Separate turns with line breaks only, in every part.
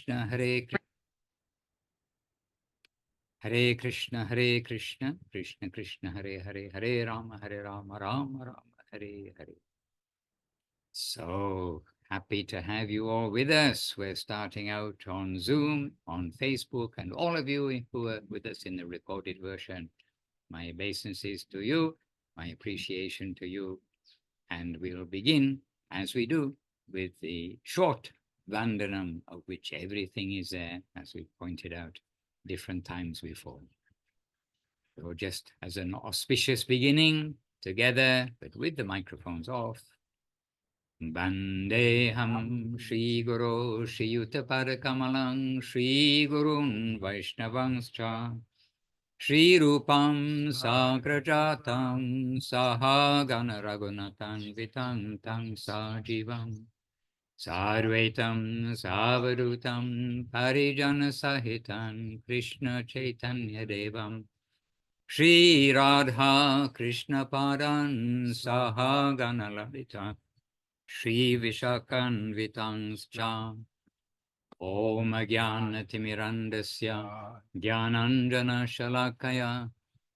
Krishna, Hare Krishna, Krishna Krishna, Hare Hare, Hare Rama, Rama Rama, Hare Hare. So happy to have you all with us. We're starting out on Zoom, on Facebook, and all of you who are with us in the recorded version. My obeisances to you, my appreciation to you. And we'll begin, as we do, with the short Vandanam, of which everything is there, as we pointed out different times before. So just as an auspicious beginning, together, but with the microphones off. Vandeham Shri Guru Shri Yuttapara Kamalang Shri Gurun Vaishnavangscha Shri Rupam Sagrajatam Sahagana Raghunathan Vitam Tang Sajivam Sarvetam Savadutam Parijana Sahitan Krishna Chaitanya Devam Shri Radha Krishna Padan Sahagana Lalita Shri Vishakan Vitangscha Om Jnanatirmirandasya Jnananjana Shalakaya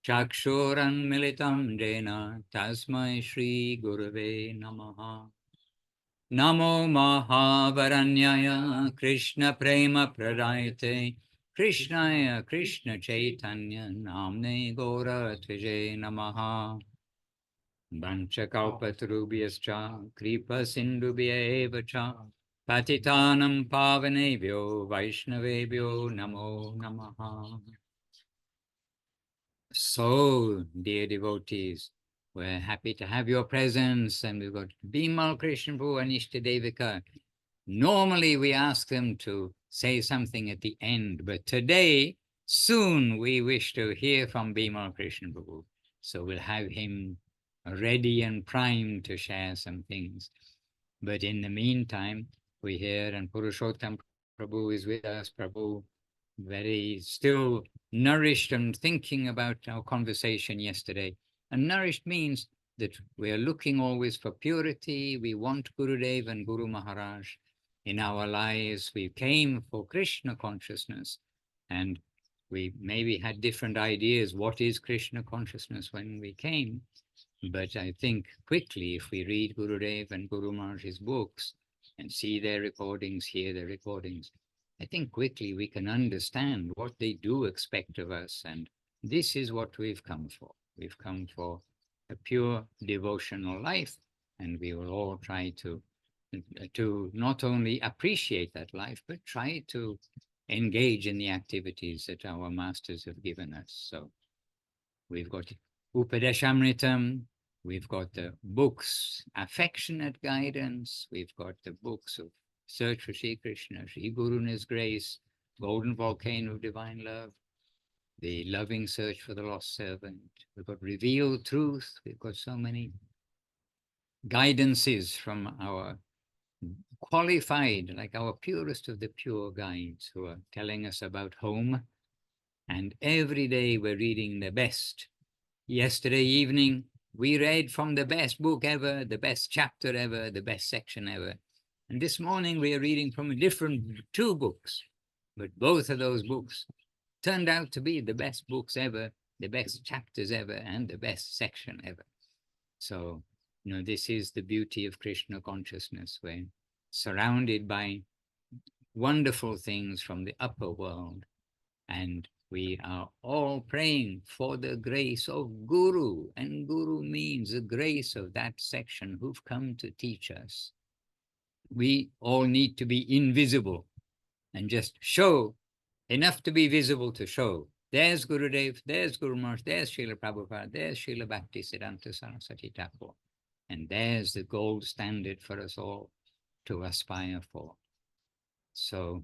Chakshuran Militam Jena Tasmai Shri Gurave Namaha Namo Mahavaranyaya Krishna Prema Pradayate Krishnaya Krishna Chaitanya Namne Gora Tvije Namaha Vanchakalpatarubhyascha Kripa Sindhubhya evacha Patitanam Pavanebhyo Vaishnavebhyo Namo Namaha. So, dear devotees, we're happy to have your presence, and we've got Bimal Krishna Prabhu and Istadevika. Normally we ask them to say something at the end, but today, soon we wish to hear from Bimal Krishna Prabhu. So we'll have him ready and primed to share some things. But in the meantime, we hear, and Purushottam Prabhu is with us, Prabhu, very still nourished and thinking about our conversation yesterday. And nourished means that we are looking always for purity. We want Gurudev and Guru Maharaj in our lives. We came for Krishna consciousness, and we maybe had different ideas. What is Krishna consciousness when we came? But I think quickly, if we read Gurudev and Guru Maharaj's books and see their recordings, hear their recordings, I think quickly we can understand what they do expect of us. And this is what we've come for. We've come for a pure devotional life, and we will all try to not only appreciate that life, but try to engage in the activities that our masters have given us. So we've got Upadeshamritam, we've got the books, Affectionate Guidance, we've got the books of Search for Sri Krishna, Sri Guru and His Grace, Golden Volcano of Divine Love, The Loving Search for the Lost Servant. We've got Revealed Truth. We've got so many guidances from our qualified, like our purest of the pure guides who are telling us about home. And every day we're reading the best. Yesterday evening, we read from the best book ever, the best chapter ever, the best section ever. And this morning we are reading from a different two books, but both of those books turned out to be the best books ever, the best chapters ever, and the best section ever. So, this is the beauty of Krishna consciousness. We're surrounded by wonderful things from the upper world, and we are all praying for the grace of Guru, and Guru means the grace of that section who've come to teach us. We all need to be invisible and just show enough to be visible to show. There's Gurudev, there's Guru Maharaj, there's Srila Prabhupada, there's Srila Bhaktisiddhanta Saraswati Thakur, and there's the gold standard for us all to aspire for. So,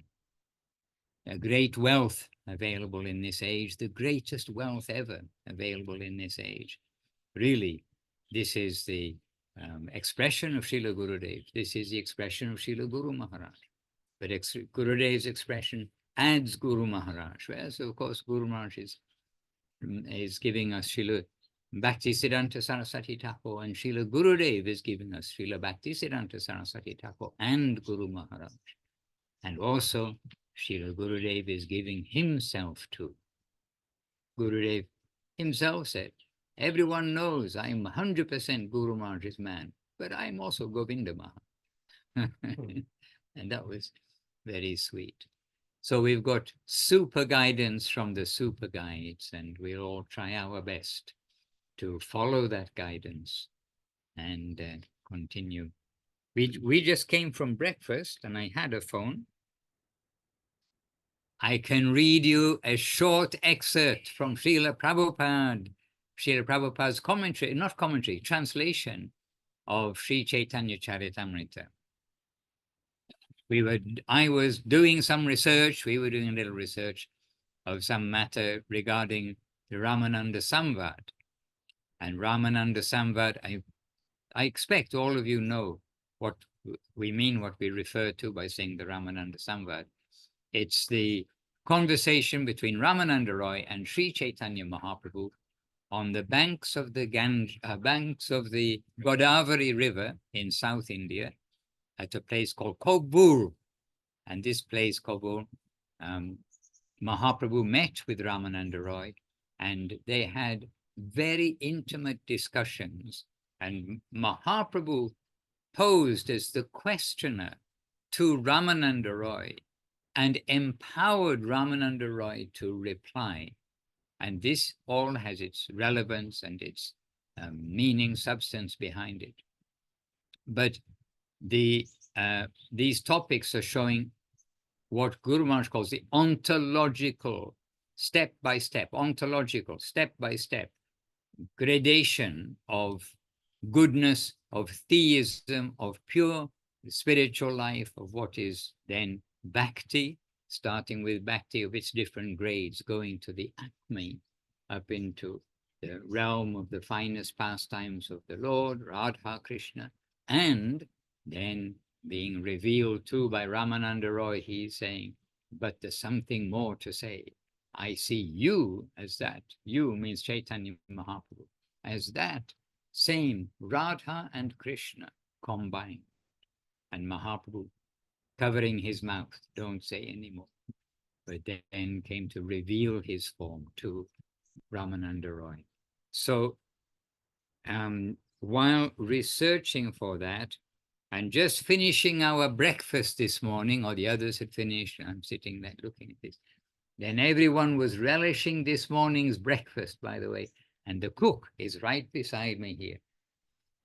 a great wealth available in this age, the greatest wealth ever available in this age. Really, this is the expression of Srila Gurudev. This is the expression of Srila Guru Maharaj. But Gurudev's expression adds Guru Maharaj. Whereas, of course, Guru Maharaj is giving us Srila Bhaktisiddhanta Saraswati Thakur, and Srila Gurudev is giving us Srila Bhaktisiddhanta Saraswati Thakur and Guru Maharaj. And also, Srila Gurudev is giving himself to. Gurudev himself said, everyone knows I'm 100% Guru Maharaj's man, but I'm also Govinda Maharaj. And that was very sweet. So we've got super guidance from the super guides, and we'll all try our best to follow that guidance and continue. We just came from breakfast and I had a phone. I can read you a short excerpt from Srila Prabhupada's commentary, not commentary, translation of Sri Chaitanya Charitamrita. I was doing some research, we were doing a little research of some matter regarding the Ramananda Samvad. And Ramananda Samvad, I expect all of you know what we mean, what we refer to by saying the Ramananda Samvad. It's the conversation between Ramananda Roy and Sri Chaitanya Mahaprabhu on the banks of the Godavari River in South India, at a place called Kogbur. And this place, Kogbur, Mahaprabhu met with Ramananda Roy, and they had very intimate discussions. And Mahaprabhu posed as the questioner to Ramananda Roy and empowered Ramananda Roy to reply. And this all has its relevance and its meaning, substance behind it. But these topics are showing what Guru Maharaj calls the ontological, step-by-step gradation of goodness, of theism, of pure spiritual life, of what is then bhakti, starting with bhakti of its different grades, going to the Atmi, up into the realm of the finest pastimes of the Lord, Radha Krishna, and then being revealed too by Ramananda Roy. He's saying, but there's something more to say. I see you as that. You means Chaitanya Mahaprabhu, as that same Radha and Krishna combined. And Mahaprabhu, covering his mouth, don't say anymore, but then came to reveal his form to Ramananda Roy. So while researching for that, and just finishing our breakfast this morning, or the others had finished, I'm sitting there looking at this, then everyone was relishing this morning's breakfast, by the way, and the cook is right beside me here.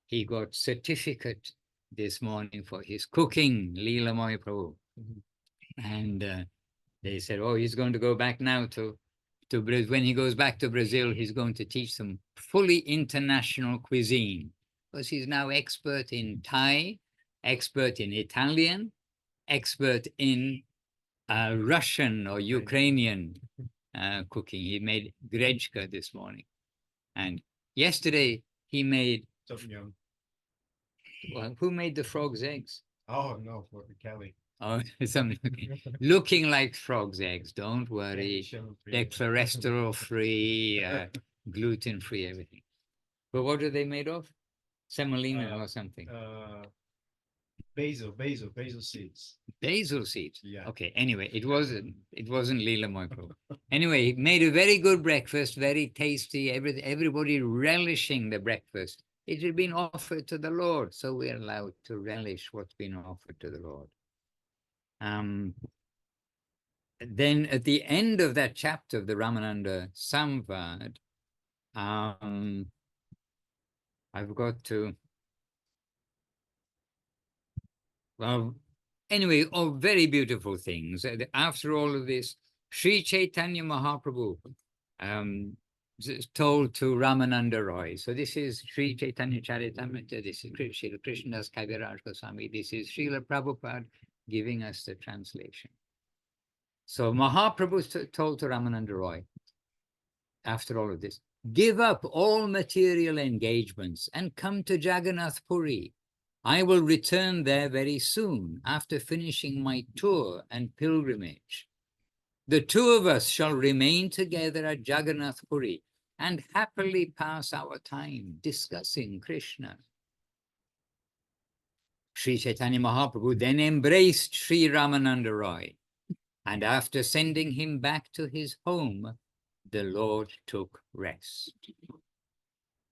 He got certificate this morning for his cooking, Leela Prabhu. And they said, oh, he's going to go back now to Brazil. When he goes back to Brazil, he's going to teach them fully international cuisine, because he's now expert in Thai, expert in Italian, expert in Russian or Ukrainian cooking. He made grechka this morning. And yesterday he made... Well, who made the frog's eggs?
Oh, no, for Kelly.
Oh, something looking like frog's eggs. Don't worry. They're cholesterol-free, gluten-free, everything. But what are they made of? Semolina or something?
Basil seeds.
Basil seeds.
Yeah.
Okay. Anyway, it wasn't Leela Moipro. Anyway, he made a very good breakfast, very tasty. Everybody relishing the breakfast. It had been offered to the Lord, so we're allowed to relish what's been offered to the Lord. Then at the end of that chapter of the Ramananda Samvad, I've got to, well, anyway, all very beautiful things. After all of this, Sri Chaitanya Mahaprabhu told to Ramananda Roy. So this is Sri Chaitanya Charitamrita, this is Srila Krishnadas Kaviraj Goswami, this is Srila Prabhupada giving us the translation. So Mahaprabhu told to Ramananda Roy, after all of this, give up all material engagements and come to Jagannath Puri. I will return there very soon after finishing my tour and pilgrimage. The two of us shall remain together at Jagannath Puri and happily pass our time discussing Krishna. Sri Chaitanya Mahaprabhu then embraced Sri Ramananda Roy And after sending him back to his home, the Lord took rest.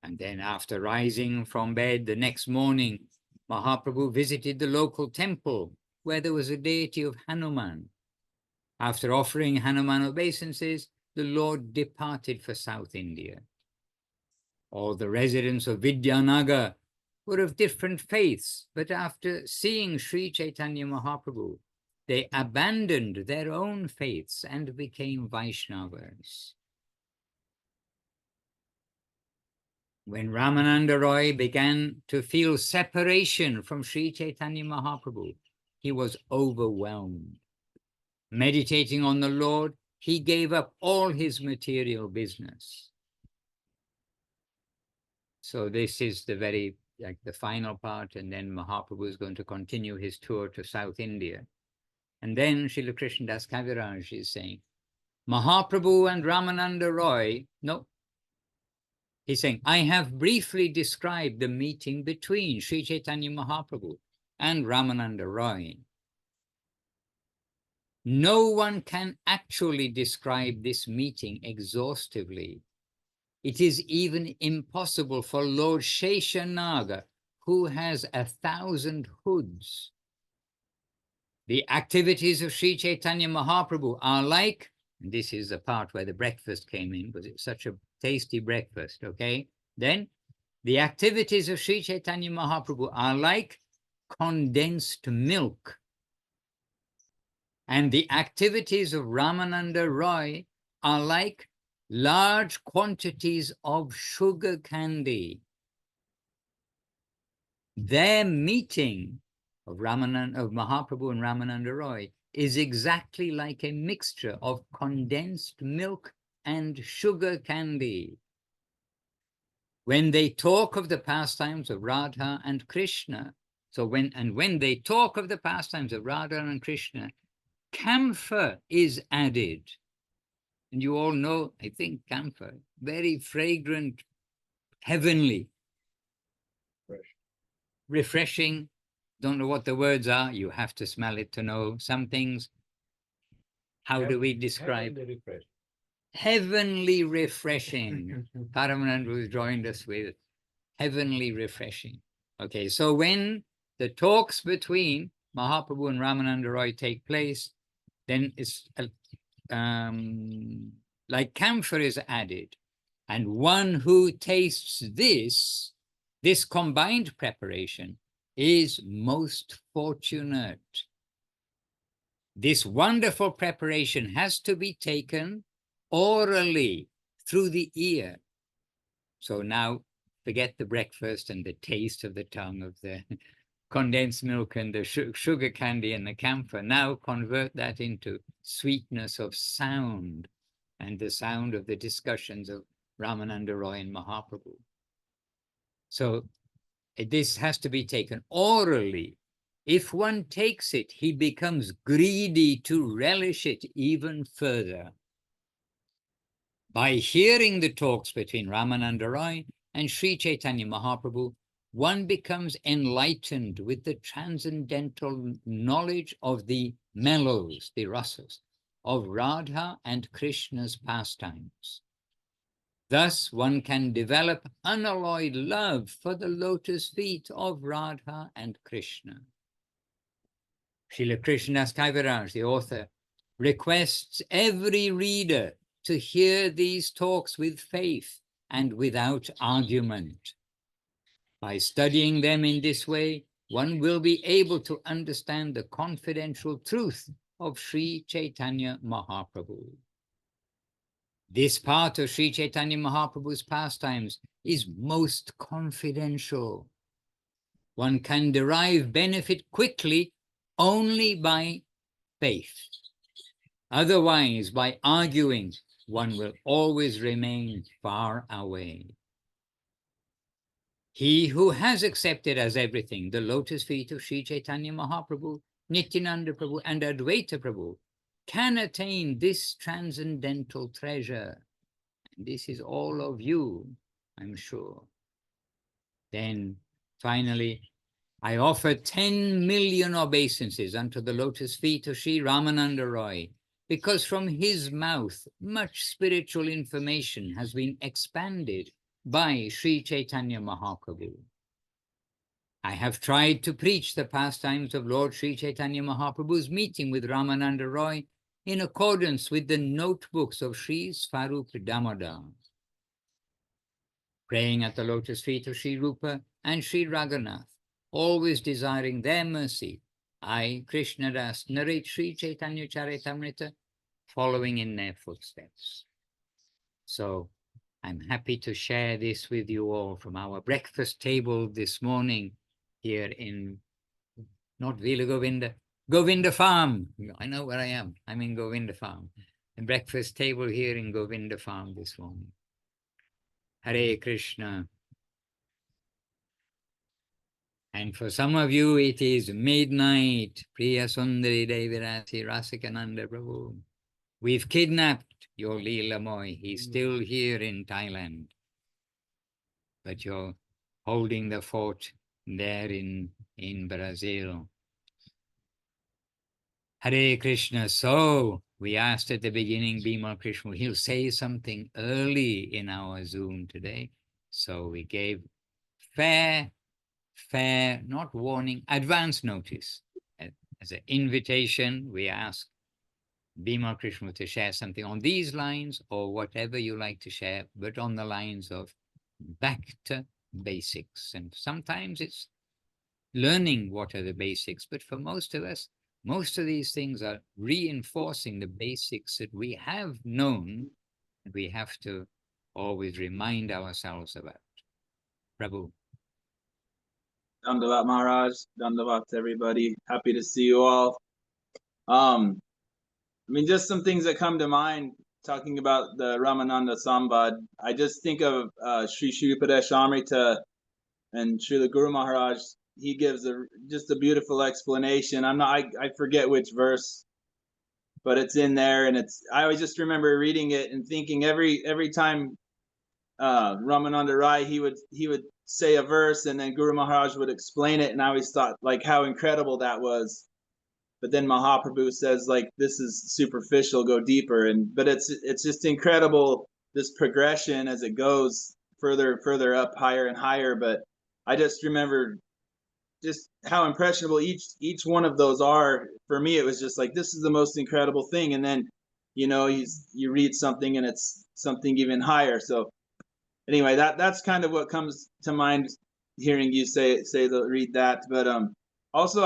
And then after rising from bed the next morning, Mahaprabhu visited the local temple where there was a deity of Hanuman. After offering Hanuman obeisances, the Lord departed for South India. All the residents of Vidyanagar were of different faiths, but after seeing Sri Chaitanya Mahaprabhu, they abandoned their own faiths and became Vaishnavas. When Ramananda Roy began to feel separation from Sri Chaitanya Mahaprabhu, he was overwhelmed. Meditating on the Lord, he gave up all his material business. So this is the final part, and then Mahaprabhu is going to continue his tour to South India. And then Srila Krishnadas Kaviraj is saying, Mahaprabhu and Ramananda Roy, no, he's saying, I have briefly described the meeting between Sri Chaitanya Mahaprabhu and Ramananda Roy. No one can actually describe this meeting exhaustively. It is even impossible for Lord Sheshanaga, who has 1,000 hoods. The activities of Sri Chaitanya Mahaprabhu are like, and this is the part where the breakfast came in, because it's such a tasty breakfast, okay? Then, the activities of Sri Chaitanya Mahaprabhu are like condensed milk. And the activities of Ramananda Roy are like large quantities of sugar candy. Their meeting of Mahaprabhu and Ramananda Roy is exactly like a mixture of condensed milk and sugar candy. When they talk of the pastimes of Radha and Krishna, when they talk of the pastimes of Radha and Krishna, camphor is added. And you all know, I think, camphor, very fragrant, heavenly, refreshing. Don't know what the words are. You have to smell it to know some things. How do we describe? Heavenly refreshing. Paramananda joined us with heavenly refreshing. Okay, so when the talks between Mahaprabhu and Ramananda Roy take place, then it's like camphor is added. And one who tastes this combined preparation is most fortunate. This wonderful preparation has to be taken orally through the ear. So now forget the breakfast and the taste of the tongue of the condensed milk and the sugar candy and the camphor. Now convert that into sweetness of sound and the sound of the discussions of Ramananda Roy and Mahaprabhu. So this has to be taken orally. If one takes it, he becomes greedy to relish it even further. By hearing the talks between Ramananda Roy and Sri Chaitanya Mahaprabhu, one becomes enlightened with the transcendental knowledge of the mellows, the rasas, of Radha and Krishna's pastimes. Thus, one can develop unalloyed love for the lotus feet of Radha and Krishna. Srila Krishnadas Kaviraj, the author, requests every reader to hear these talks with faith and without argument. By studying them in this way, one will be able to understand the confidential truth of Sri Chaitanya Mahaprabhu. This part of Sri Chaitanya Mahaprabhu's pastimes is most confidential. One can derive benefit quickly only by faith. Otherwise, by arguing, one will always remain far away. He who has accepted as everything the lotus feet of Sri Chaitanya Mahaprabhu, Nityananda Prabhu, and Advaita Prabhu can attain this transcendental treasure. And this is all of you, I'm sure. Then, finally, I offer 10 million obeisances unto the lotus feet of Sri Ramananda Roy, because from his mouth, much spiritual information has been expanded by Sri Chaitanya Mahaprabhu. I have tried to preach the pastimes of Lord Sri Chaitanya Mahaprabhu's meeting with Ramananda Roy in accordance with the notebooks of Sri Swarup Damodar, praying at the lotus feet of Sri Rupa and Sri Raghunath, always desiring their mercy. I, Krishna Das, narrate Sri Chaitanya Charitamrita, following in their footsteps. So I'm happy to share this with you all from our breakfast table this morning here in, not Vila Govinda, Govinda Farm. I know where I am. I'm in Govinda Farm. The breakfast table here in Govinda Farm this morning. Hare Krishna. And for some of you, it is midnight. Priya Sundari Devirasi Rasikananda Prabhu. We've kidnapped your Leela Moy. He's still here in Thailand. But you're holding the fort there in Brazil. Hare Krishna. So we asked at the beginning, Bimal Krishna, he'll say something early in our Zoom today. So we gave fair, not warning, advance notice. As an invitation, we asked Bimal Krishna to share something on these lines or whatever you like to share, but on the lines of back to basics. And sometimes it's learning what are the basics, but for most of us, most of these things are reinforcing the basics that we have known, and we have to always remind ourselves about. Prabhu.
Dandavat Maharaj, Dandavat everybody. Happy to see you all. I mean, just some things that come to mind talking about the Ramananda Samvad. I just think of Sri Shripadesh Amrita and Srila Guru Maharaj. He gives just a beautiful explanation. I forget which verse, but it's in there, and I always just remember reading it and thinking every time Ramananda Rai he would say a verse and then Guru Maharaj would explain it, and I always thought like how incredible that was. But then Mahaprabhu says like this is superficial, go deeper, but it's just incredible, this progression as it goes further up, higher and higher. But I just remember just how impressionable each one of those are. For me, it was just like this is the most incredible thing, and then you read something and it's something even higher. So anyway, that's kind of what comes to mind hearing you read that. But also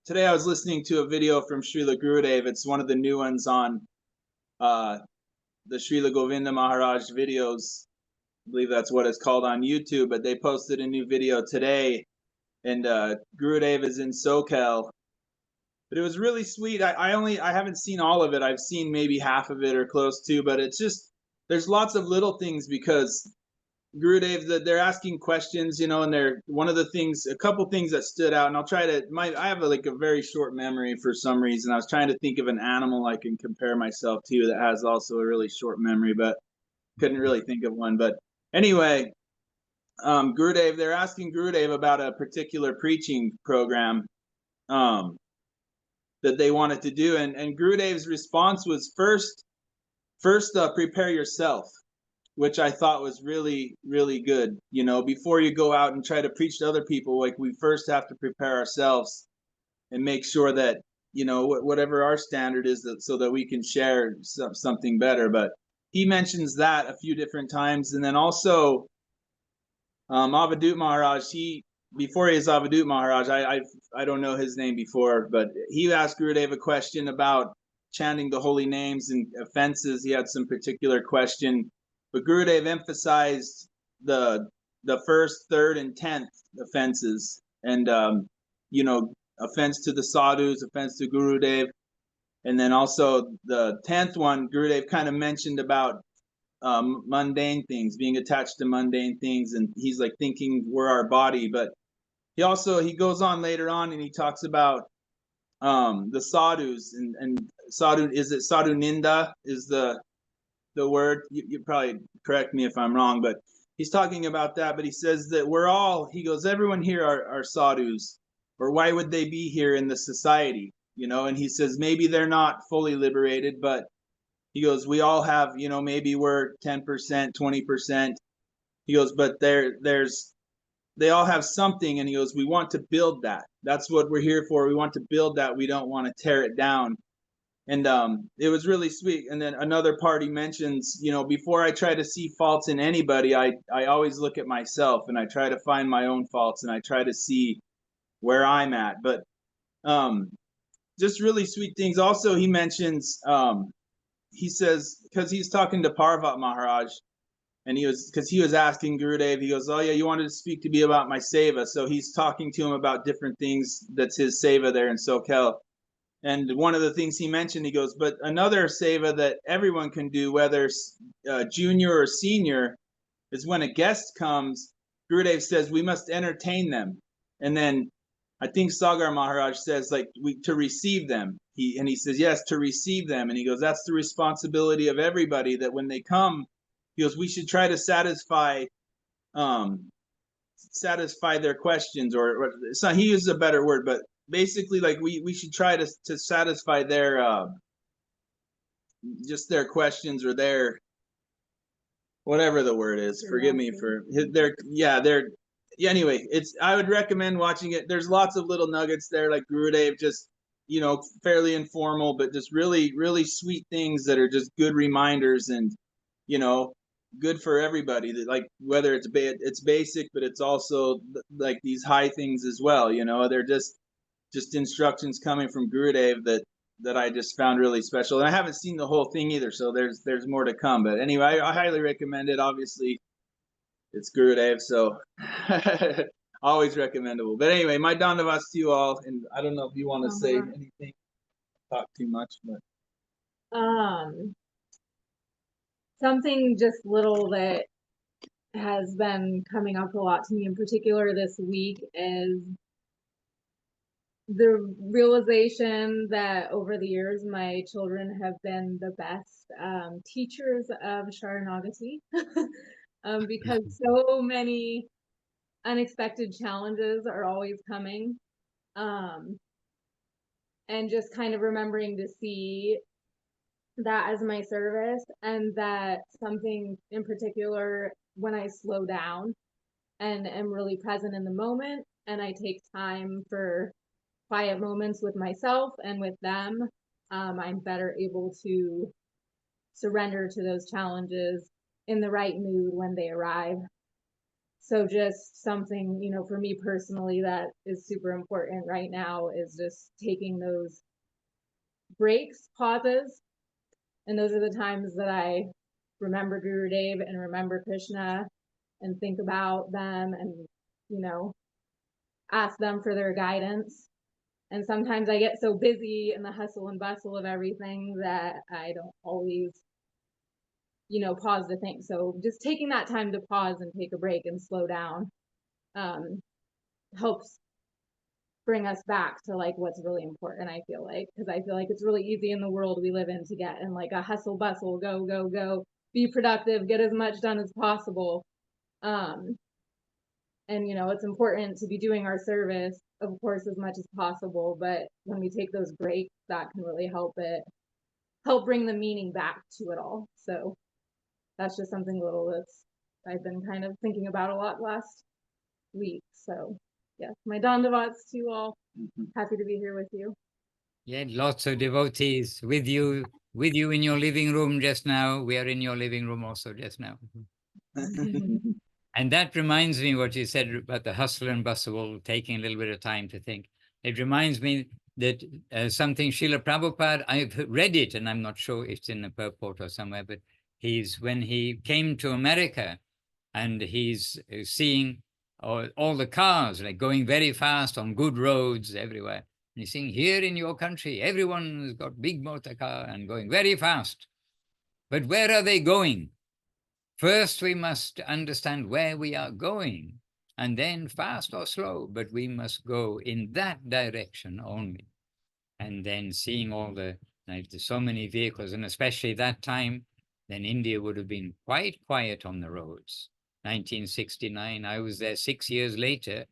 today I was listening to a video from Srila Gurudev. It's one of the new ones on the Srila Govinda Maharaj videos. I believe that's what it's called on YouTube, but they posted a new video today, and Gurudev is in SoCal. But it was really sweet. I haven't seen all of it. I've seen maybe half of it or close to, but it's just, there's lots of little things because Gurudev, they're asking questions, and a couple things that stood out, and I'll try to, I have a very short memory for some reason. I was trying to think of an animal I can compare myself to that has also a really short memory, but couldn't really think of one. But anyway, Gurudev, they're asking Gurudev about a particular preaching program that they wanted to do, and Gurudev's response was first prepare yourself, which I thought was really, really good. Before you go out and try to preach to other people, like we first have to prepare ourselves and make sure that, whatever our standard is, so that we can share something better. But he mentions that a few different times. And then also Avadut Maharaj, before he is Avadut Maharaj, I don't know his name before, but he asked Gurudev a question about chanting the holy names and offenses. He had some particular question. But Gurudev emphasized the first, third, and 10th offenses, and offense to the sadhus, offense to Gurudev, and then also the 10th one. Gurudev kind of mentioned about mundane things, being attached to mundane things, and he's like thinking we're our body. But he goes on later on and he talks about the sadhus and sadhu. Is it sadhu ninda? Is the word, you probably correct me if I'm wrong, but he's talking about that. But he says that everyone here are sadhus, or why would they be here in the society? you know, and he says maybe they're not fully liberated, but he goes, we all have, you know, maybe we're 10%, 20%. He goes, but they all have something, and he goes, we want to build that. That's what we're here for. We want to build that. We don't want to tear it down. And it was really sweet. And then another part he mentions, you know, before I try to see faults in anybody, I always look at myself, and I try to find my own faults, and I try to see where I'm at. But just really sweet things. Also, he mentions, he says, because he's talking to Parvat Maharaj, and he was asking Gurudev, he goes, oh yeah, you wanted to speak to me about my seva. So he's talking to him about different things that's his seva there in Sokel. And one of the things he mentioned, he goes, but another seva that everyone can do, whether junior or senior, is when a guest comes, Gurudev says, we must entertain them. And then I think Sagar Maharaj says, like, to receive them. He says, yes, to receive them. And he goes, that's the responsibility of everybody, that when they come, he goes, we should try to satisfy their questions, or so he uses a better word, but basically, like, we should try to satisfy their just their questions, or their, whatever the word is. Forgive me for their anyway, I would recommend watching it. There's lots of little nuggets there, like Gurudev, just, you know, fairly informal, but just really, really sweet things that are just good reminders, and, you know, good for everybody. That, like, whether it's basic, but it's also like these high things as well. You know, they're just instructions coming from Gurudev that I just found really special. And I haven't seen the whole thing either, so there's more to come. But anyway, I highly recommend it. Obviously, it's Gurudev, so always recommendable. But anyway, my dandavats to you all, and I don't know if you want to say anything, talk too much, but
something just little that has been coming up a lot to me in particular this week is the realization that over the years my children have been the best teachers of saranagati, because so many unexpected challenges are always coming, and just kind of remembering to see that as my service, and that something in particular, when I slow down and am really present in the moment, and I take time for quiet moments with myself and with them, I'm better able to surrender to those challenges in the right mood when they arrive. So just something, you know, for me personally, that is super important right now, is just taking those breaks, pauses. And those are the times that I remember Gurudev and remember Krishna and think about them, and, you know, ask them for their guidance. And sometimes I get so busy in the hustle and bustle of everything that I don't always, you know, pause to think. So just taking that time to pause and take a break and slow down helps bring us back to, like, what's really important, I feel like, because I feel like it's really easy in the world we live in to get in, like, a hustle bustle, go, be productive, get as much done as possible. And, you know, it's important to be doing our service, of course, as much as possible, but when we take those breaks, that can really help bring the meaning back to it all. So that's just something little that's I've been kind of thinking about a lot last week. So yes, my dandavats to you all. Happy to be here with you.
Yeah, lots of devotees with you in your living room just now. We are in your living room also just now. And that reminds me what you said about the hustle and bustle, taking a little bit of time to think. It reminds me that something Srila Prabhupada, I've read it, and I'm not sure it's in the purport or somewhere, but when he came to America, and he's seeing all the cars, like, going very fast on good roads everywhere. And he's saying, here in your country, everyone's got big motor car and going very fast. But where are they going? First, we must understand where we are going, and then fast or slow, but we must go in that direction only. And then seeing all there's so many vehicles, and especially that time, then India would have been quite quiet on the roads. 1969, I was there 6 years later,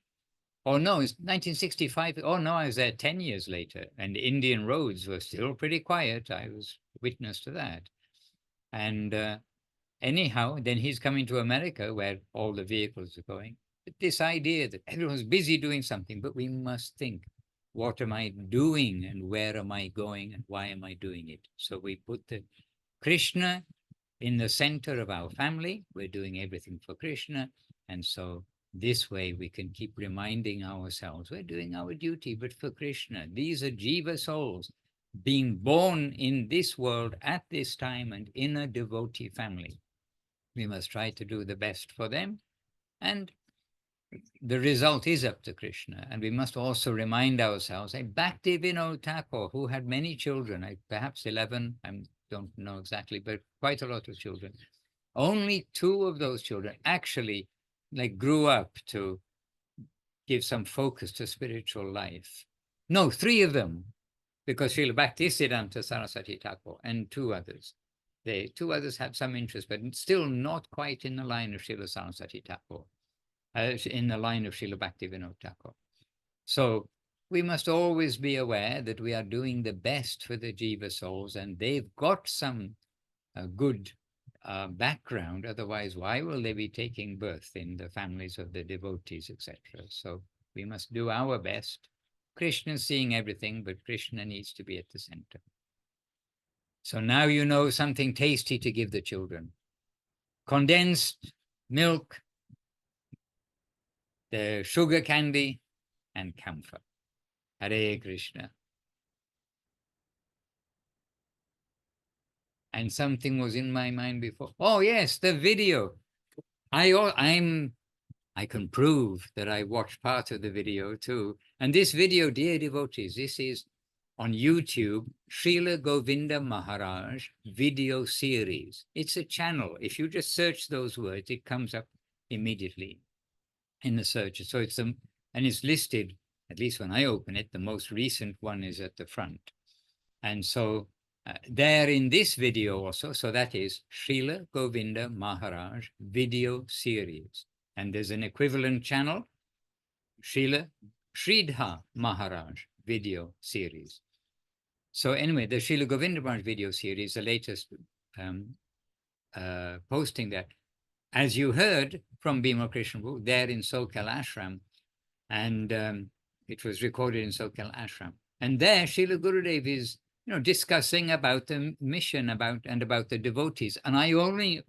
Oh no, it's 1965. Oh no, I was there 10 years later, and Indian roads were still pretty quiet. I was witness to that. And anyhow, then he's coming to America where all the vehicles are going. But this idea that everyone's busy doing something, but we must think, what am I doing and where am I going and why am I doing it? So we put the Krishna in the center of our family. We're doing everything for Krishna. And so this way we can keep reminding ourselves, we're doing our duty, but for Krishna. These are jiva souls being born in this world at this time and in a devotee family. We must try to do the best for them. And the result is up to Krishna. And we must also remind ourselves, Bhaktivinoda Thakur, who had many children, perhaps 11, I don't know exactly, but quite a lot of children. Only 2 of those children actually grew up to give some focus to spiritual life. No, 3 of them, because Srila Bhaktisiddhanta Saraswati Thakur and 2 others. 2 others had some interest, but still not quite in the line of Srila Saraswati Thakur, in the line of Srila Bhaktivinoda Thakur. So we must always be aware that we are doing the best for the jiva souls, and they've got some good background. Otherwise, why will they be taking birth in the families of the devotees, etc.? So we must do our best. Krishna is seeing everything, but Krishna needs to be at the center. So now you know something tasty to give the children. Condensed milk, the sugar candy, and camphor. Hare Krishna. And something was in my mind before. Oh yes, the video. I can prove that I watched part of the video too. And this video, dear devotees, this is on YouTube, Srila Govinda Maharaj video series. It's a channel. If you just search those words, it comes up immediately in the search. So and it's listed, at least when I open it, the most recent one is at the front. And so there in this video also, so that is Srila Govinda Maharaj video series. And there's an equivalent channel, Srila Sridhar Maharaj video series. So anyway, the Srila Govinda Maharaj video series, the latest posting there, as you heard from Bimal Krishna Prabhu, there in Sokal Ashram, and it was recorded in Sokal Ashram. And there, Srila Gurudev is, discussing about the mission, about the devotees. And I only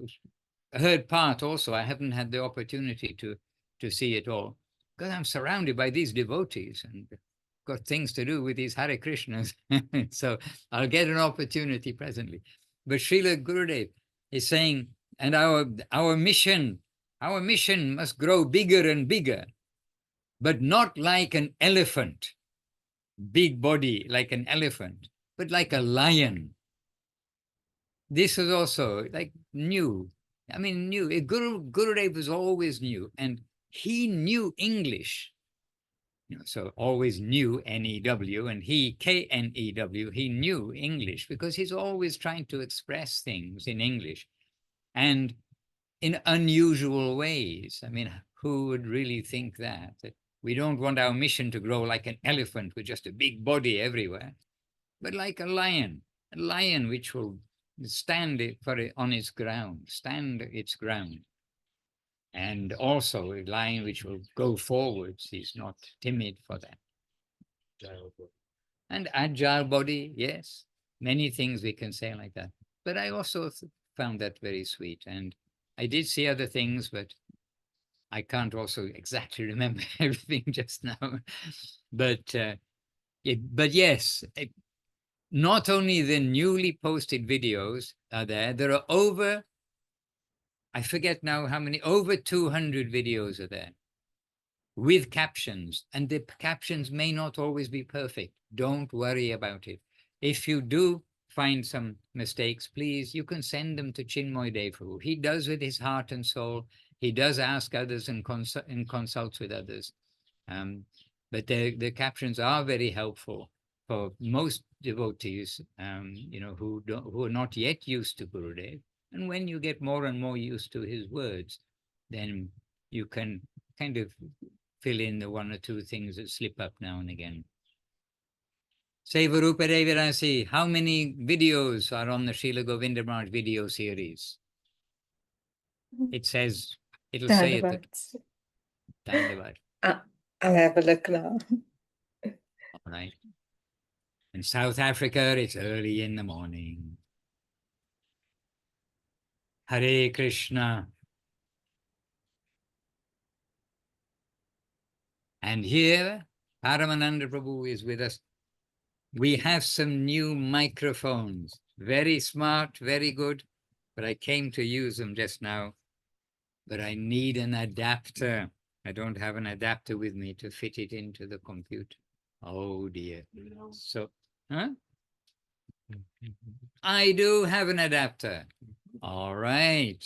heard part also. I haven't had the opportunity to see it all, because I'm surrounded by these devotees and got things to do with these Hare Krishnas. So I'll get an opportunity presently. But Srila Gurudev is saying, and our mission must grow bigger and bigger, but not like an elephant, big body like an elephant, but like a lion. This is also new. I mean, new. Gurudev was always new, and he knew English. So always knew N-E-W, and he K-N-E-W. He knew English because he's always trying to express things in English, and in unusual ways. I mean, who would really think that we don't want our mission to grow like an elephant with just a big body everywhere, but like a lion which will stand on its ground, and also a lion which will go forwards. He's not timid for that. And agile body, yes, many things we can say like that. But I also found that very sweet. And I did see other things, but I can't also exactly remember everything just now. But yes, not only the newly posted videos are there are over, I forget now how many, over 200 videos are there with captions. And the captions may not always be perfect. Don't worry about it. If you do find some mistakes, please, you can send them to Chinmoy Devu. He does with his heart and soul. He does ask others and consults with others. But the captions are very helpful for most devotees, who are not yet used to Gurudev. And when you get more and more used to his words, then you can kind of fill in the one or two things that slip up now and again. Sevarupa Devirasi, how many videos are on the Srila Govinda Maharaj video series? It says, it'll say it. Dandavad.
I'll have a look now.
All right. In South Africa, it's early in the morning. Hare Krishna. And here, Paramananda Prabhu is with us. We have some new microphones. Very smart, very good. But I came to use them just now. But I need an adapter. I don't have an adapter with me to fit it into the computer. Oh dear. So, huh? I do have an adapter. All right.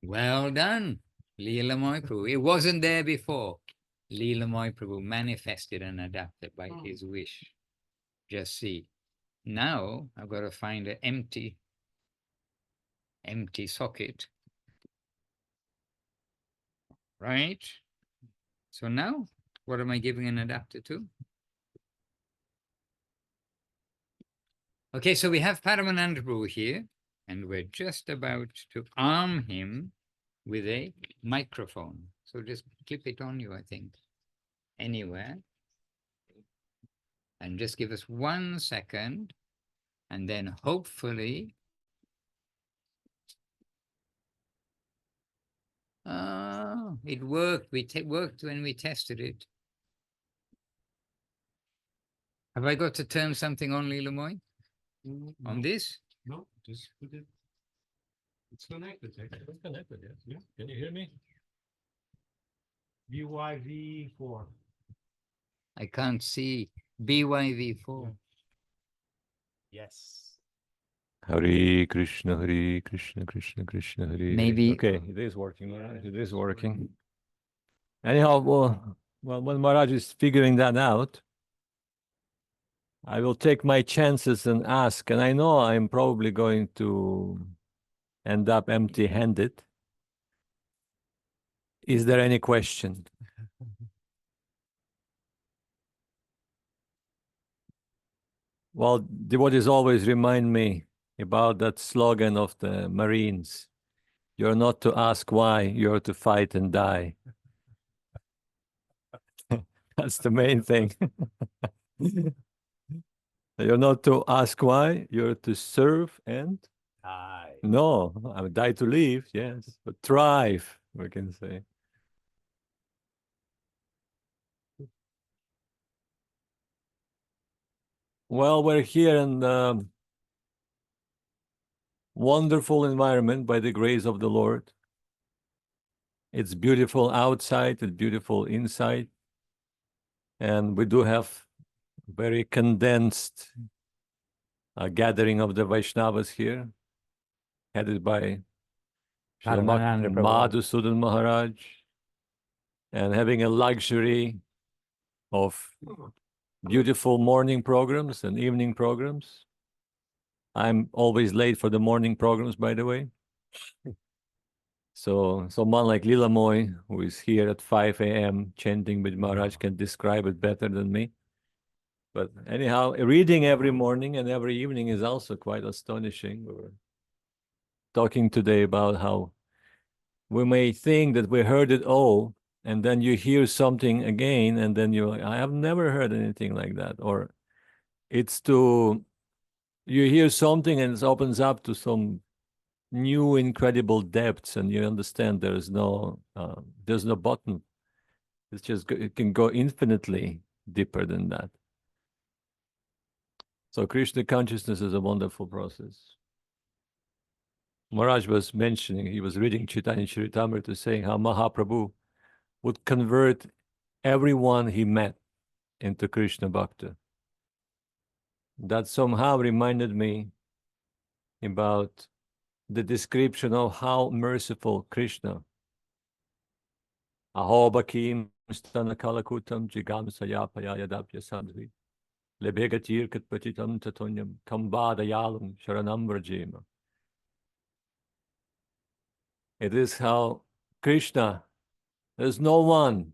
Well done, Leela Prabhu. It wasn't there before. Leela Prabhu manifested an adapter by his wish. Just see. Now I've got to find an empty socket. Right? So now, what am I giving an adapter to? Okay, so we have Paramananda Prabhu here, and we're just about to arm him with a microphone. So just clip it on you, I think, anywhere. And just give us 1 second, and then hopefully, it worked. It worked when we tested it. Have I got to turn something on, Leela? On this?
No, just put it. It's connected. It's connected, yes. Yeah. Can you hear me? BYV4.
I can't see. BYV4.
Yes.
Hare Krishna, Krishna Krishna, Hare.
Maybe.
Okay, it is working. Right? It is working. Anyhow, well, when Maharaj is figuring that out, I will take my chances and ask. And I know I'm probably going to end up empty-handed. Is there any question? Well, devotees always remind me about that slogan of the Marines. You're not to ask why, you're to fight and die. That's the main thing. You're not to ask why, you're to serve and
die.
No, I mean, die to live, yes, but thrive, we can say. Well, we're here in the wonderful environment by the grace of the Lord. It's beautiful outside, it's beautiful inside. And we do have very condensed gathering of the Vaishnavas here, headed by Srila
Ramananda Prabhu.
Madhusudan Maharaj, and having a luxury of beautiful morning programs and evening programs. I'm always late for the morning programs, by the way. So someone like Leela Moy, who is here at 5 a.m. chanting with Maharaj, can describe it better than me. But anyhow, reading every morning and every evening is also quite astonishing. We were talking today about how we may think that we heard it all, and then you hear something again, and then I have never heard anything like that. Or you hear something and it opens up to some new incredible depths, and you understand there's no button. It's just, it can go infinitely deeper than that. So Krishna consciousness is a wonderful process. Maharaj was mentioning, he was reading Chaitanya Charitamrita, saying how Mahaprabhu would convert everyone he met into Krishna Bhakta. That somehow reminded me about the description of how merciful Krishna. Aho bakim stana kalakutam jigam sayapaya yadapya sadhvi lebegatir katpatitam tatonyam kambadayalam sharanam vrajema. It is how Krishna There's no one.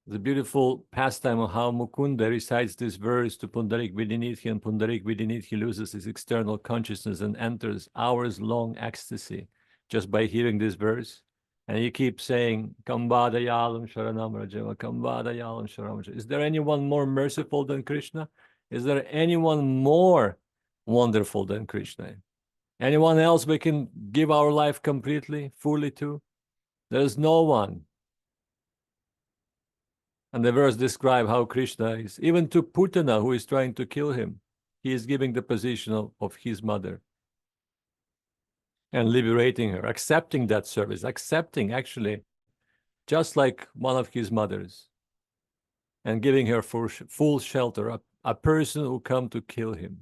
The beautiful pastime of how Mukunda recites this verse to Pundarik Vidinidhi, and Pundarik Vidinidhi loses his external consciousness and enters hours-long ecstasy just by hearing this verse. And he keeps saying, Kambadayalam Sharanam Rajava, Kambadayalam Sharanam Rajava. Is there anyone more merciful than Krishna? Is there anyone more wonderful than Krishna? Anyone else we can give our life completely, fully to? There's no one. And the verse describes how Krishna is, even to Putana, who is trying to kill him, he is giving the position of his mother and liberating her, accepting that service, accepting actually just like one of his mothers, and giving her full shelter, a person who come to kill him.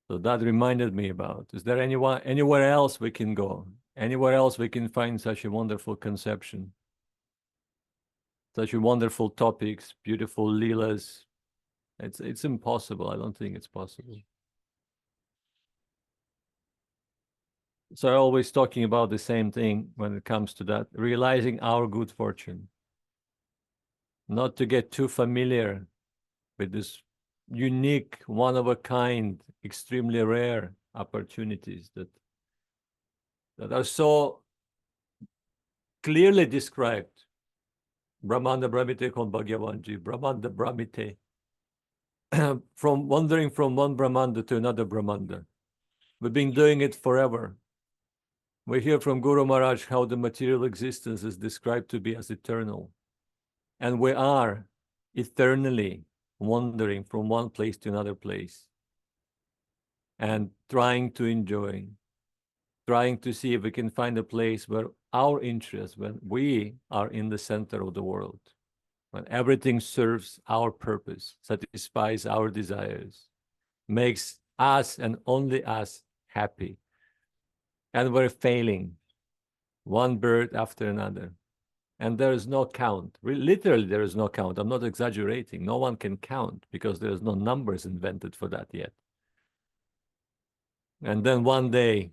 So that reminded me about, is there anywhere else we can go? Anywhere else we can find such a wonderful conception? Such wonderful topics, beautiful leelas. It's impossible. I don't think it's possible. So I'm always talking about the same thing when it comes to that, realizing our good fortune. Not to get too familiar with this unique, one-of-a-kind, extremely rare opportunities that are so clearly described. Brahmanda Brahmite kon Bhagyavanji, Brahmanda Brahmite. From wandering from one Brahmanda to another Brahmanda. We've been doing it forever. We hear from Guru Maharaj how the material existence is described to be as eternal. And we are eternally wandering from one place to another place. And trying to enjoy, trying to see if we can find a place where our interest, when we are in the center of the world, when everything serves our purpose, satisfies our desires, makes us and only us happy. And we're failing, one bird after another. And there is no count. Literally, there is no count. I'm not exaggerating. No one can count because there is no numbers invented for that yet. And then one day,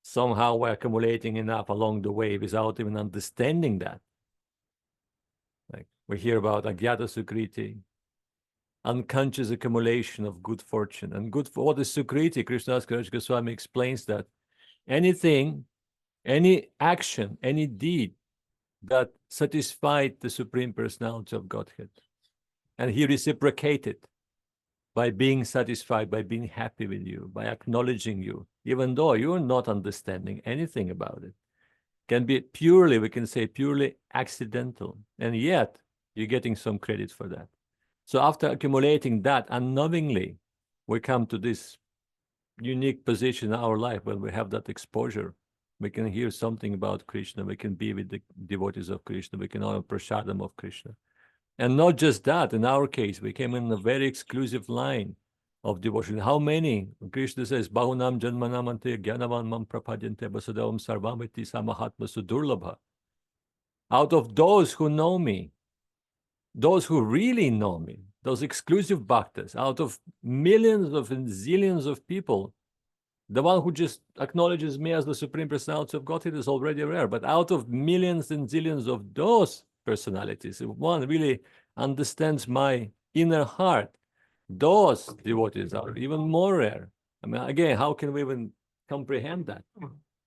somehow we're accumulating enough along the way without even understanding that. Like we hear about Agyata Sukriti, unconscious accumulation of good fortune. And what is Sukriti? Krishnadas Kaviraj Goswami explains that anything, any action, any deed that satisfied the Supreme Personality of Godhead. And he reciprocated by being satisfied, by being happy with you, by acknowledging you, even though you're not understanding anything about it. Can be purely, we can say purely accidental, and yet you're getting some credit for that. So after accumulating that unknowingly, we come to this unique position in our life when we have that exposure. We can hear something about Krishna, we can be with the devotees of Krishna, we can honor prasadam of Krishna. And not just that, in our case, we came in a very exclusive line of devotion. How many? Krishna says, Bahunam Janmanamante Gyanavan Mam Prapadyante Vasudevam Sarvamiti Samahatma Sudurlabha. Out of those who know me, those who really know me, those exclusive bhaktas, out of millions of and zillions of people, the one who just acknowledges me as the Supreme Personality of Godhead is already rare. But out of millions and zillions of those personalities, if one really understands my inner heart, those devotees are even more rare. I mean, again, how can we even comprehend that?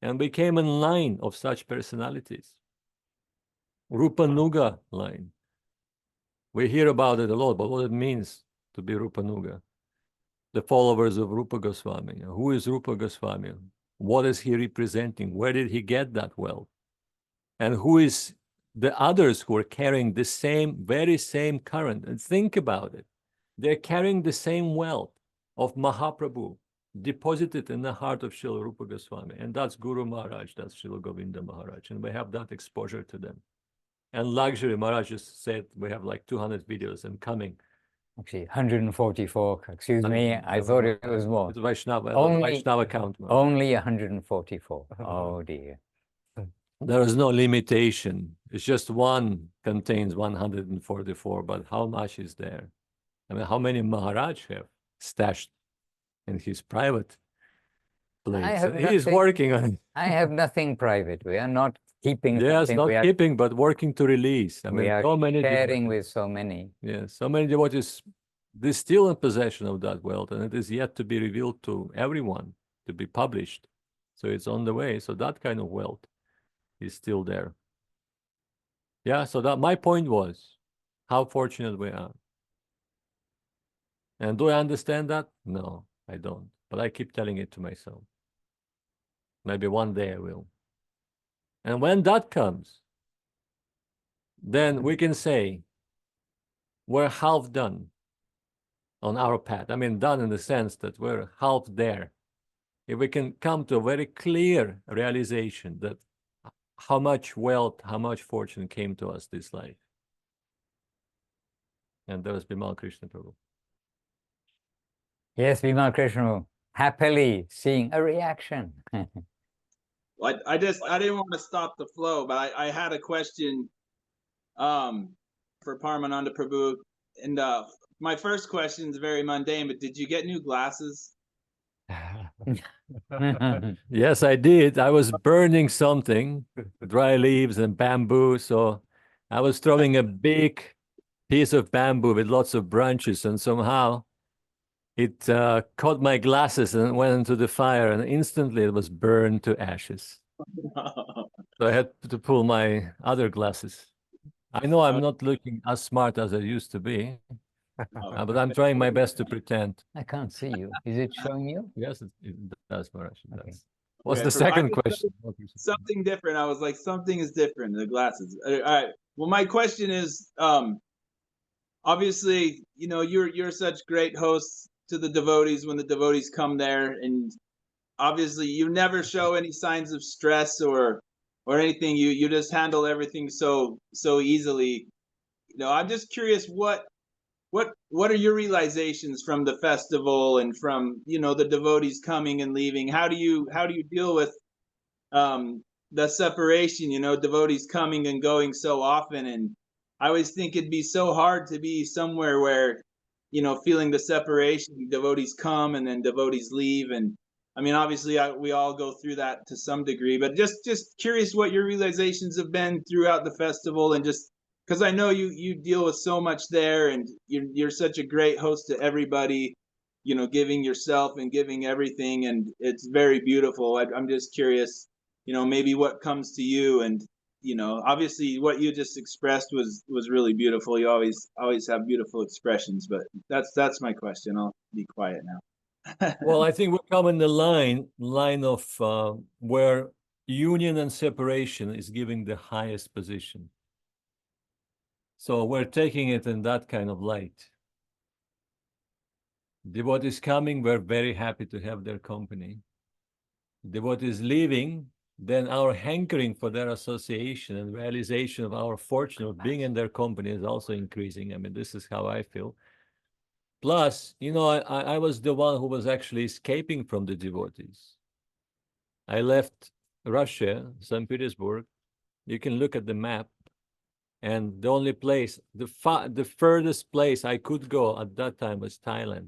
And we came in line of such personalities. Rupanuga line. We hear about it a lot, but what it means to be Rupanuga. The followers of Rupa Goswami. Who is Rupa Goswami? What is he representing? Where did he get that wealth? And who is the others who are carrying the same, very same current? And think about it. They're carrying the same wealth of Mahaprabhu deposited in the heart of Srila Rupa Goswami. And that's Guru Maharaj, that's Srila Govinda Maharaj. And we have that exposure to them. And luxury, Maharaj just said, we have like 200 videos and coming.
Actually, 144. Excuse me, I thought it was more.
It's Vaishnava,
Only-
Vaishnava count.
Only 144. Oh dear.
There is no limitation. It's just one contains 144, but how much is there? I mean, how many Maharaj have stashed in his private place?
have
He's
nothing-
working on it.
I have nothing private. We are not keeping
Yes,
something.
not
We are,
keeping, but working to release. I
we
mean,
are
so many
sharing
devotees,
with so many.
so many devotees, they're still in possession of that wealth, and it is yet to be revealed to everyone, to be published. So it's on the way. So that kind of wealth is still there. Yeah, so that my point was how fortunate we are. And do I understand that? No, I don't. But I keep telling it to myself. Maybe one day I will. And when that comes, then we can say we're half done on our path. I mean, done in the sense that we're half there. If we can come to a very clear realization that how much wealth, how much fortune came to us this life. And that was Bimal Krishna Prabhu.
Yes, Bimal Krishna, happily seeing a reaction.
I didn't want to stop the flow, but I had a question for Paramananda Prabhu. And my first question is very mundane, but did you get new glasses?
Yes, I did. I was burning something, dry leaves and bamboo. So I was throwing a big piece of bamboo with lots of branches, and somehow it caught my glasses and went into the fire, and instantly it was burned to ashes. So I had to pull my other glasses. I know I'm not looking as smart as I used to be, but I'm trying my best to pretend.
I can't see you. Is it showing you?
Yes, it does, Maharaj. It
Okay.
does. What's
Okay,
the second question?
Something different. I was like, something is different. The glasses. All right. Well, my question is, obviously, you know, you're such great hosts to the devotees when the devotees come there, and obviously, you never show any signs of stress or anything. You just handle everything so easily. You know, I'm just curious what are your realizations from the festival and from, you know, the devotees coming and leaving? How do you deal with the separation, you know, devotees coming and going so often? And I always think it'd be so hard to be somewhere where, you know, feeling the separation, devotees come and then devotees leave. And I mean, obviously we all go through that to some degree, but just curious what your realizations have been throughout the festival, and just because I know you deal with so much there, and you're such a great host to everybody, you know, giving yourself and giving everything, and it's very beautiful. I'm just curious, you know, maybe what comes to you. And you know, obviously what you just expressed was really beautiful. You always have beautiful expressions, but that's my question. I'll be quiet now.
Well, I think we come in the line of where union and separation is giving the highest position. So we're taking it in that kind of light. Devotees coming, we're very happy to have their company. Devotees leaving, then our hankering for their association and realization of our fortune of being in their company is also increasing. I mean, this is how I feel. Plus, you know, I was the one who was actually escaping from the devotees. I left Russia, St. Petersburg. You can look at the map. And the only place, the furthest place I could go at that time was Thailand.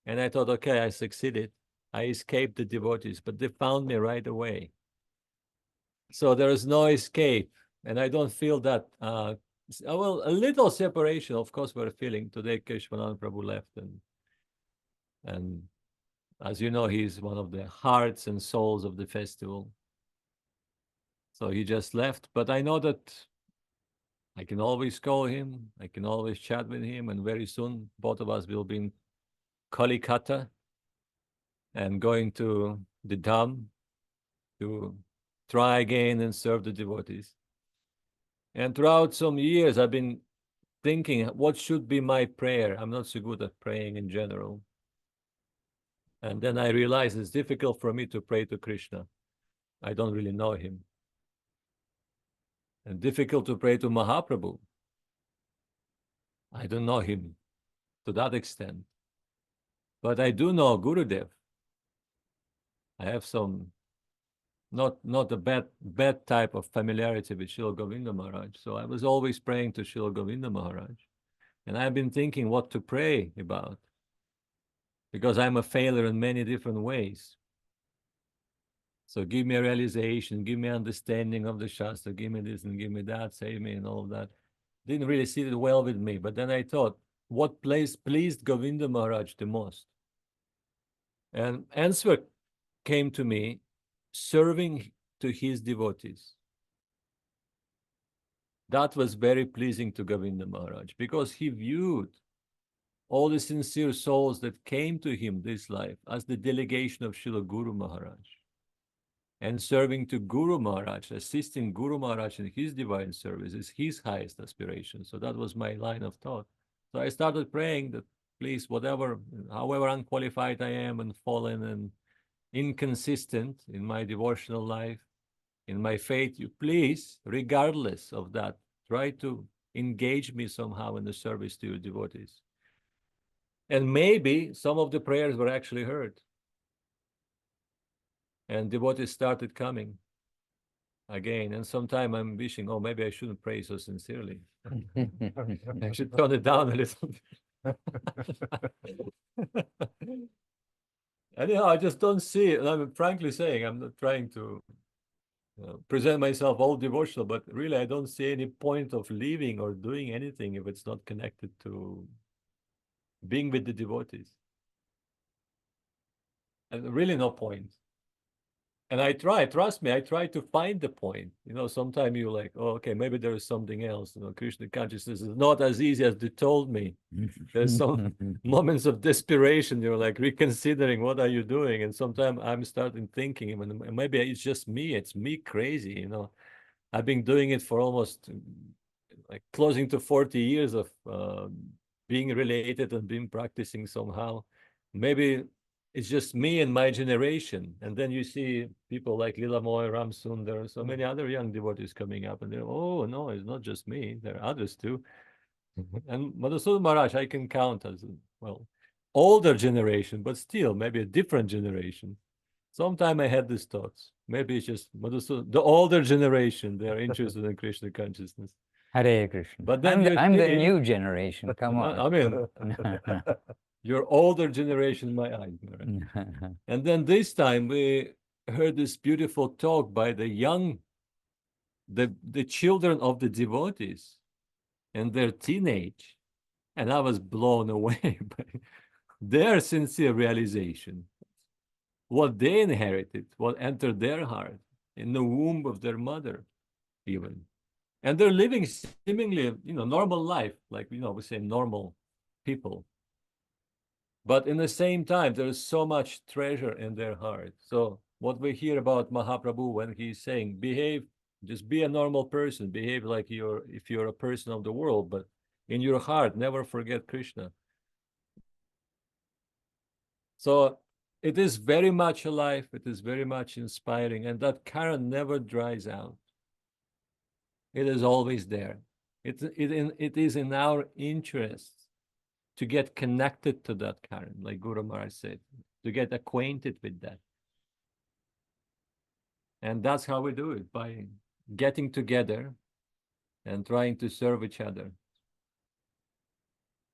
And I thought, okay, I succeeded. I escaped the devotees, but they found me right away. So there is no escape. And I don't feel that, well, a little separation, of course, we're feeling. Today, Krishnanand Prabhu left. And as you know, he's one of the hearts and souls of the festival. So he just left. But I know that I can always call him. I can always chat with him. And very soon, both of us will be in Kolkata and going to the Dham to try again and serve the devotees. And throughout some years, I've been thinking, what should be my prayer? I'm not so good at praying in general. And then I realized it's difficult for me to pray to Krishna. I don't really know him. And difficult to pray to Mahaprabhu. I don't know him to that extent. But I do know Gurudev. I have some, not a bad type of familiarity with Srila Govinda Maharaj. So I was always praying to Srila Govinda Maharaj. And I've been thinking what to pray about, because I'm a failure in many different ways. So give me a realization, give me understanding of the Shastra, give me this and give me that, save me and all of that. Didn't really sit it well with me. But then I thought, what pleased Govinda Maharaj the most? And answer came to me, serving to his devotees. That was very pleasing to Govinda Maharaj because he viewed all the sincere souls that came to him this life as the delegation of Srila Guru Maharaj. And serving to Guru Maharaj, assisting Guru Maharaj in his divine service is his highest aspiration. So that was my line of thought. So I started praying that please, however unqualified I am and fallen and inconsistent in my devotional life, in my faith, you please, regardless of that, try to engage me somehow in the service to your devotees. And maybe some of the prayers were actually heard. And devotees started coming again. And sometime I'm wishing, oh, maybe I shouldn't pray so sincerely. I should tone it down a little bit. Anyhow, I just don't see it. And I'm frankly saying, I'm not trying to present myself all devotional, but really I don't see any point of living or doing anything if it's not connected to being with the devotees. And really no point. And I try, trust me, I try to find the point. You know, sometimes you're like, oh, okay, maybe there is something else. You know, Krishna consciousness is not as easy as they told me. There's some moments of desperation. You're like reconsidering what are you doing? And sometimes I'm starting thinking, maybe it's just me. It's me crazy. You know, I've been doing it for almost like closing to 40 years of being related and being practicing somehow. Maybe it's just me and my generation. And then you see people like Lila Moy, Ram Sundar, so many other young devotees coming up, and they're, oh, no, it's not just me. There are others too. And Madhusudan Maharaj, I can count as, well, older generation, but still maybe a different generation. Sometime I had these thoughts. Maybe it's just Madhusudan, the older generation, they are interested in Krishna consciousness.
Hare Krishna.
But then
I'm the new generation. Come on.
I mean, your older generation, my eyes. And then this time we heard this beautiful talk by the young, the children of the devotees and their teenage. And I was blown away by their sincere realization. What they inherited, what entered their heart in the womb of their mother, even. And they're living seemingly, you know, normal life, like, you know, we say normal people. But in the same time, there is so much treasure in their heart. So what we hear about Mahaprabhu when he's saying, behave, just be a normal person, behave like if you're a person of the world, but in your heart, never forget Krishna. So it is very much alive, it is very much inspiring, and that current never dries out. It is always there. It is in our interest to get connected to that current, like Guru Maharaj said, to get acquainted with that. And that's how we do it, by getting together and trying to serve each other.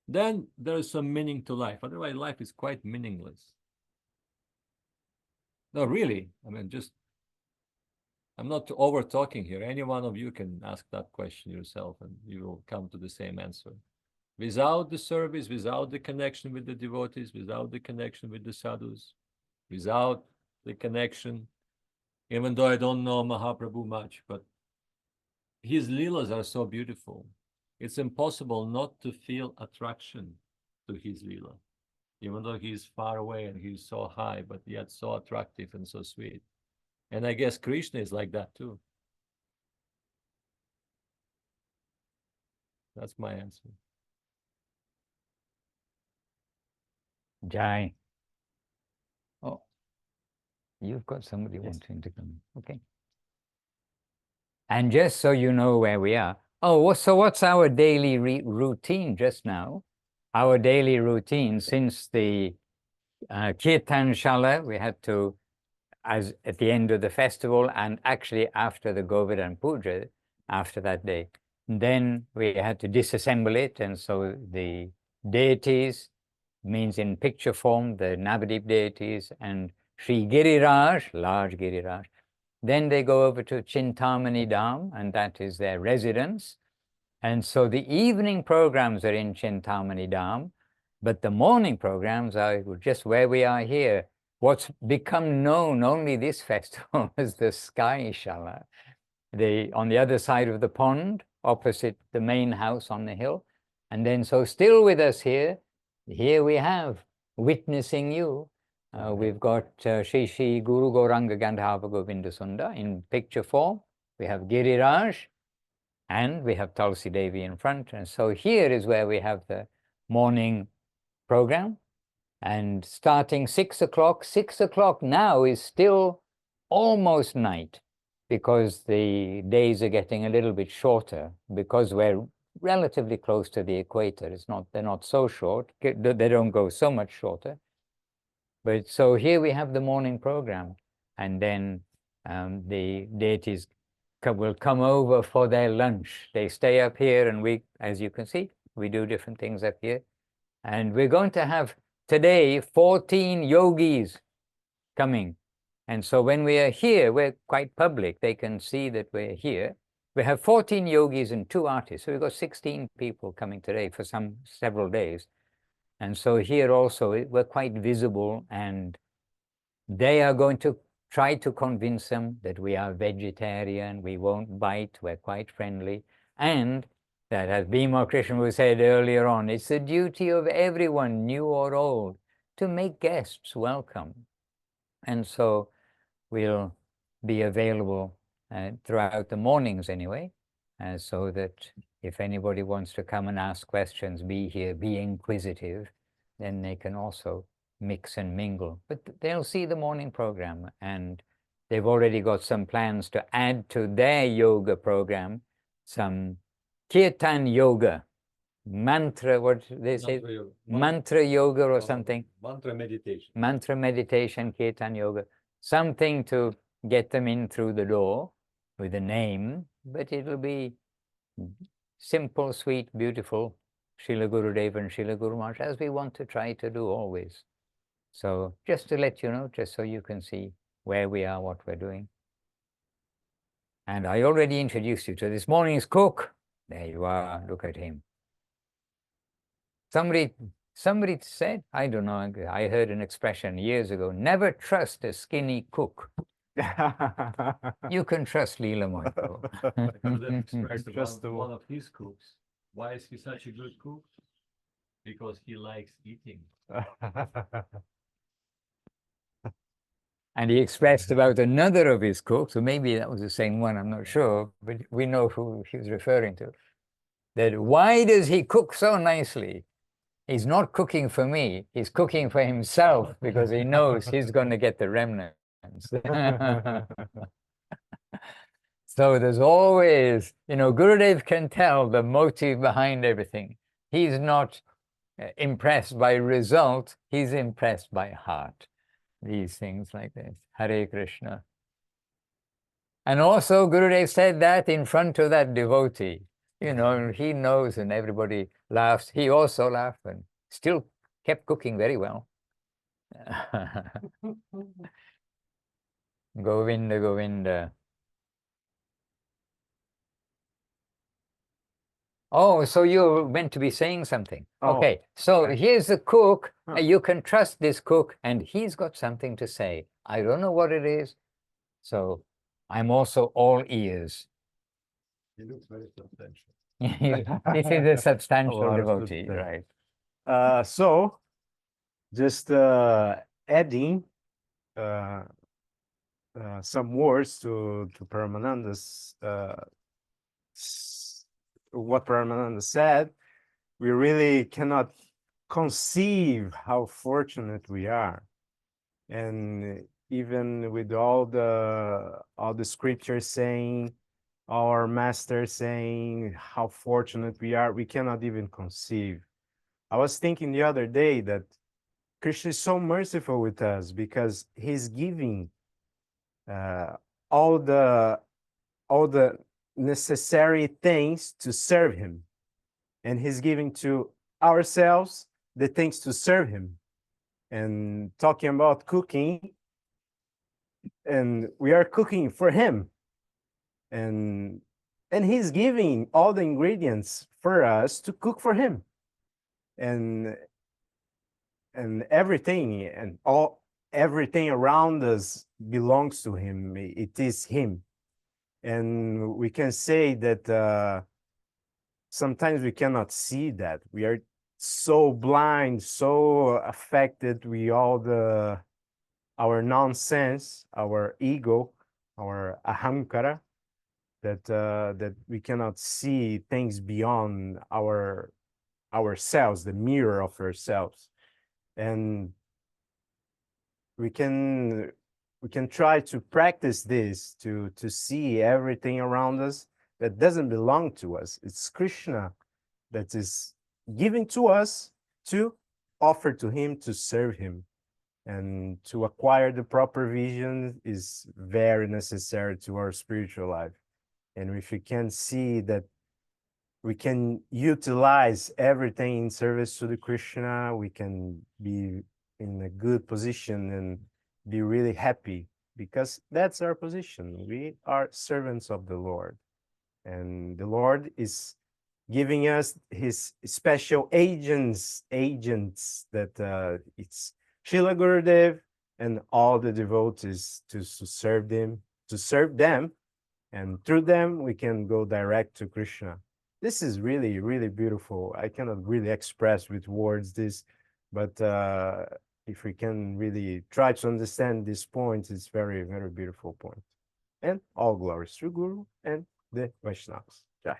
Then there's some meaning to life. Otherwise, life is quite meaningless. No, really. I mean, I'm not over talking here. Any one of you can ask that question yourself and you will come to the same answer. Without the service, without the connection with the devotees, without the connection with the sadhus, without the connection, even though I don't know Mahaprabhu much, but his leelas are so beautiful. It's impossible not to feel attraction to his leela, even though he's far away and he's so high, but yet so attractive and so sweet. And I guess Krishna is like that too. That's my answer.
Jai. Oh, you've got somebody wanting to come. Okay. And just so you know where we are. Oh, so what's our daily routine just now? Our daily routine since the Kirtan Shala, we had to, as at the end of the festival and actually after the Govardhan Puja, after that day, then we had to disassemble it. And so the deities, means in picture form, the Navadip deities, and Sri Giriraj, large Giriraj. Then they go over to Chintamani Dham, and that is their residence. And so the evening programs are in Chintamani Dham, but the morning programs are just where we are here. What's become known only this festival is the Sky Shala, on the other side of the pond, opposite the main house on the hill. And then so still with us here we have, witnessing you, we've got Shri Shri Guru Gauranga Gandhava Govinda Sunda in picture form. We have Giriraj, and we have Tulsi Devi in front. And so here is where we have the morning program. And starting 6 o'clock, 6 o'clock now is still almost night, because the days are getting a little bit shorter, because we're relatively close to the equator. They're not so short, they don't go so much shorter. But so here we have the morning program, and then the deities will come over for their lunch. They stay up here, and we, as you can see, we do different things up here. And we're going to have today 14 yogis coming. And so when we are here, we're quite public. They can see that we're here. We have 14 yogis and 2 artists. So we've got 16 people coming today for several days. And so here also, we're quite visible, and they are going to try to convince them that we are vegetarian, we won't bite, we're quite friendly. And that, as Bimal Krishna Prabhu said earlier on, it's the duty of everyone, new or old, to make guests welcome. And so we'll be available throughout the mornings anyway, so that if anybody wants to come and ask questions, be here, be inquisitive, then they can also mix and mingle. But they'll see the morning program, and they've already got some plans to add to their yoga program some kirtan yoga, mantra, what they say, mantra yoga or something.
Mantra meditation.
Mantra meditation, kirtan yoga, something to get them in through the door with a name, but it'll be simple, sweet, beautiful, Srila Gurudev and Srila Guru Maharaj, as we want to try to do always. So just to let you know, just so you can see where we are, what we're doing. And I already introduced you to this morning's cook. There you are, look at him. Somebody said, I don't know, I heard an expression years ago, never trust a skinny cook. You can trust Leela Moito.
Just one of his cooks. Why is he such a good cook? Because he likes eating.
And he expressed about another of his cooks, so maybe that was the same one, I'm not sure, but we know who he was referring to. That why does he cook so nicely? He's not cooking for me, he's cooking for himself, because he knows he's going to get the remnants. So there's always, Gurudev can tell the motive behind everything. He's not impressed by result, he's impressed by heart. These things like this. Hare Krishna. And also Gurudev said that in front of that devotee. He knows, and everybody laughs. He also laughed and still kept cooking very well. Govinda, Govinda. Oh, so you're meant to be saying something. Okay, so here's the cook. You can trust this cook, and he's got something to say. I don't know what it is, so I'm also all ears.
He looks very substantial.
This is a substantial
lot of good
devotee,
things.
right?
So, just adding some words to Paramananda's what Paramananda said, we really cannot conceive how fortunate we are. And even with all the scriptures saying, our master saying how fortunate we are, we cannot even conceive. I was thinking the other day that Krishna is so merciful with us because he's giving all the necessary things to serve him, and he's giving to ourselves the things to serve him. And talking about cooking, and we are cooking for him, and he's giving all the ingredients for us to cook for him, and everything and everything around us belongs to him. It is him. And we can say that sometimes we cannot see that. We are so blind, so affected with all our nonsense, our ego, our ahamkara, that we cannot see things beyond ourselves, the mirror of ourselves. And we can try to practice this to see everything around us that doesn't belong to us. It's Krishna that is giving to us to offer to him, to serve him. And to acquire the proper vision is very necessary to our spiritual life. And if we can see that we can utilize everything in service to the Krishna, we can be in a good position and be really happy, because that's our position. We are servants of the Lord, and the Lord is giving us his special agents that it's Srila Gurudev and all the devotees to serve them, and through them we can go direct to Krishna. This is really, really beautiful. I cannot really express with words this, but if we can really try to understand this point, it's very, very beautiful point. And all glories to Guru and the Vaishnavas. Jai.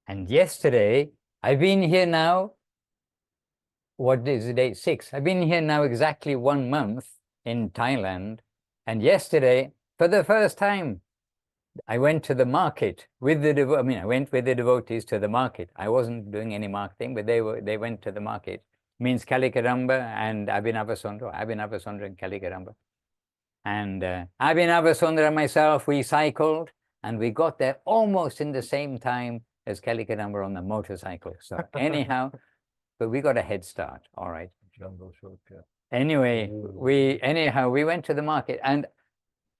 And yesterday, I've been here now, what is the date? 6. I've been here now exactly 1 month in Thailand. And yesterday, for the first time, I went to the market with I went with the devotees to the market. I wasn't doing any marketing, but they went to the market. Means Kalikaramba and Abhinavasundara and Kalikaramba. And Abhinavasundara and myself, we cycled, and we got there almost in the same time as Kalikaramba on the motorcycle. So anyhow, but we got a head start. All right.
Jungle shortcut.
Anyway, we went to the market, and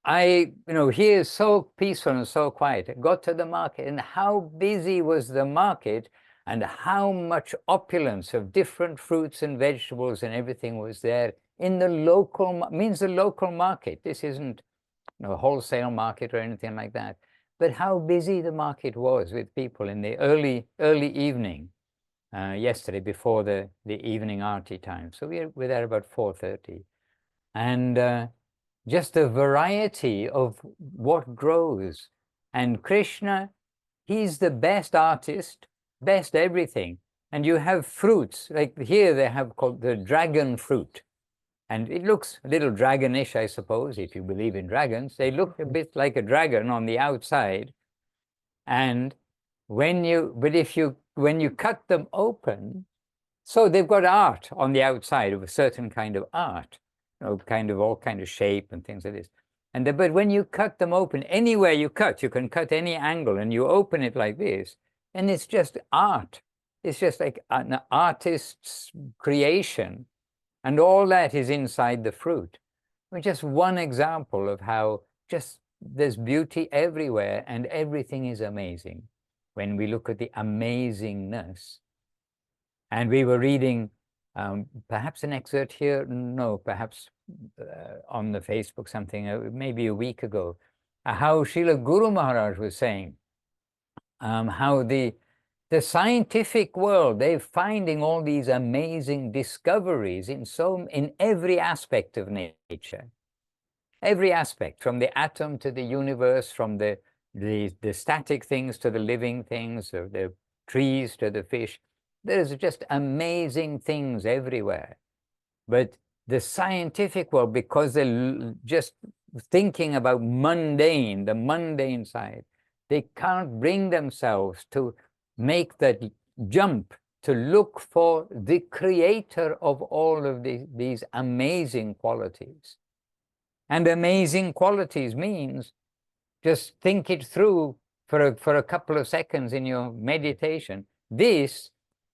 here is so peaceful and so quiet. I got to the market, and how busy was the market, and how much opulence of different fruits and vegetables and everything was there in the local, means the local market. This isn't a wholesale market or anything like that, but how busy the market was with people in the early evening yesterday before the evening arti time. So we were there about 4:30, and just the variety of what grows. And Krishna, he's the best artist, best everything. And you have fruits, like here they have called the dragon fruit. And it looks a little dragonish, I suppose, if you believe in dragons. They look a bit like a dragon on the outside. And when you cut them open, so they've got art on the outside of a certain kind of art. Kind of all kind of shape and things like this. But when you cut them open, anywhere you can cut any angle, and you open it like this, and it's just art. It's just like an artist's creation, and all that is inside the fruit. Just one example of how just there's beauty everywhere, and everything is amazing when we look at the amazingness. And we were reading perhaps an excerpt here, no, perhaps on the Facebook something, maybe a week ago, how Srila Guru Maharaj was saying how the scientific world, they're finding all these amazing discoveries in every aspect of nature. Every aspect, from the atom to the universe, from the static things to the living things, or the trees to the fish. There's just amazing things everywhere. But the scientific world, because they're just thinking about the mundane side, they can't bring themselves to make that jump to look for the creator of all of these amazing qualities. And amazing qualities means just think it through for a couple of seconds in your meditation. This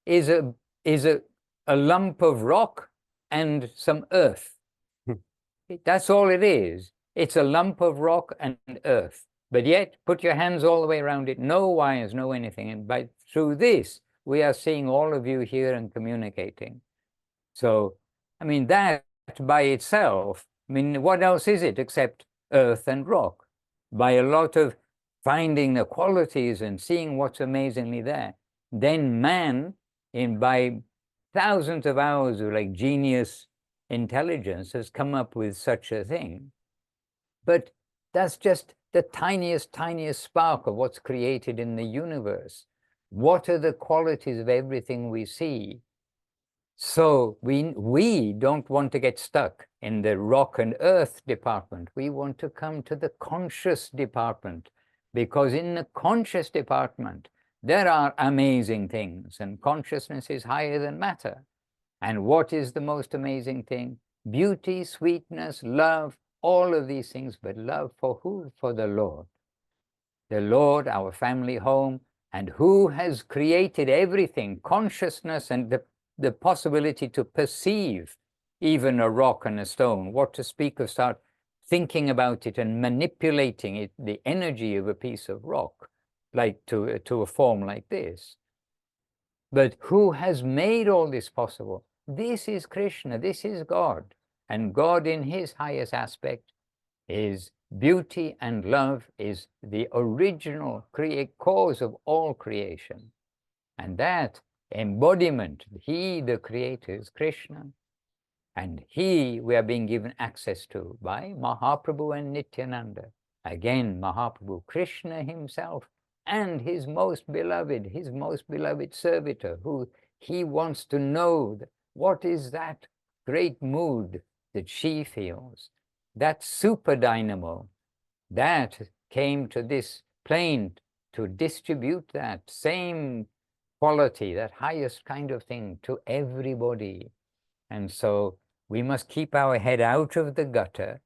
is a lump of rock and some earth. That's all it is. It's a lump of rock and earth. But yet, put your hands all the way around it, no wires, no anything. And through this, we are seeing all of you here and communicating. So, I mean, that by itself, I mean, what else is it except earth and rock? By a lot of finding the qualities and seeing what's amazingly there, then man, by thousands of hours of like genius intelligence, has come up with such a thing. But that's just the tiniest spark of what's created in the universe. What are the qualities of everything we see? So we don't want to get stuck in the rock and earth department. We want to come to the conscious department, because in the conscious department, there are amazing things, and consciousness is higher than matter. And what is the most amazing thing? Beauty, sweetness, love, all of these things, but love for who? For the Lord. The Lord, our family home, and who has created everything, consciousness and the possibility to perceive even a rock and a stone. What to speak of start thinking about it and manipulating it, the energy of a piece of rock, like to a form like this. But who has made all this possible? This is Krishna, this is God. And God in his highest aspect is beauty, and love is the original cause of all creation. And that embodiment, he, the creator, is Krishna. And he, we are being given access to by Mahaprabhu and Nityananda. Again, Mahaprabhu, Krishna himself, and his most beloved servitor, who he wants to know what is that great mood that she feels, that super dynamo that came to this plane to distribute that same quality, that highest kind of thing to everybody. And so we must keep our head out of the gutter,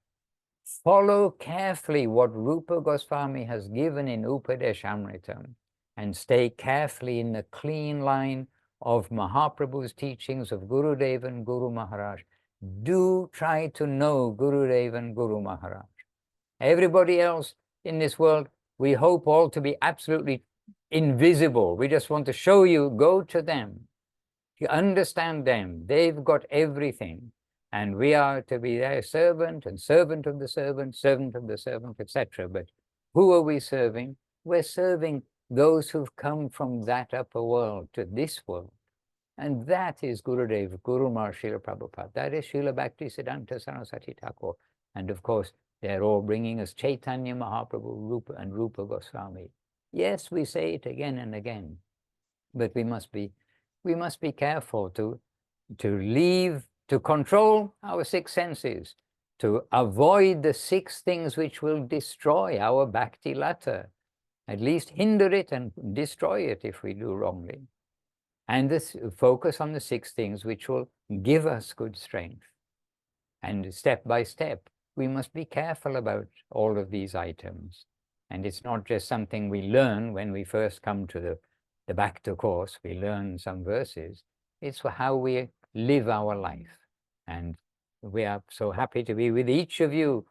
follow carefully what Rupa Goswami has given in Upadeshamritam, and stay carefully in the clean line of Mahaprabhu's teachings, of Gurudev and Guru Maharaj. Do try to know Gurudev and Guru Maharaj. Everybody else in this world, we hope all to be absolutely invisible. We just want to show you, go to them. You understand them. They've got everything. And we are to be their servant, and servant of the servant, etc. But who are we serving? We're serving those who've come from that upper world to this world. And that is Gurudev, Guru Maharaj, Srila Prabhupada. That is Srila Bhaktisiddhanta Saraswati Thakur. And of course, they're all bringing us Chaitanya Mahaprabhu, Rupa and Rupa Goswami. Yes, we say it again and again, but we must be careful to control our six senses, to avoid the six things which will destroy our bhakti lata, at least hinder it and destroy it if we do wrongly. And this focus on the six things which will give us good strength. And step by step, we must be careful about all of these items. And it's not just something we learn when we first come to the Bhakti course, we learn some verses. It's how we live our life. And we are so happy to be with each of you,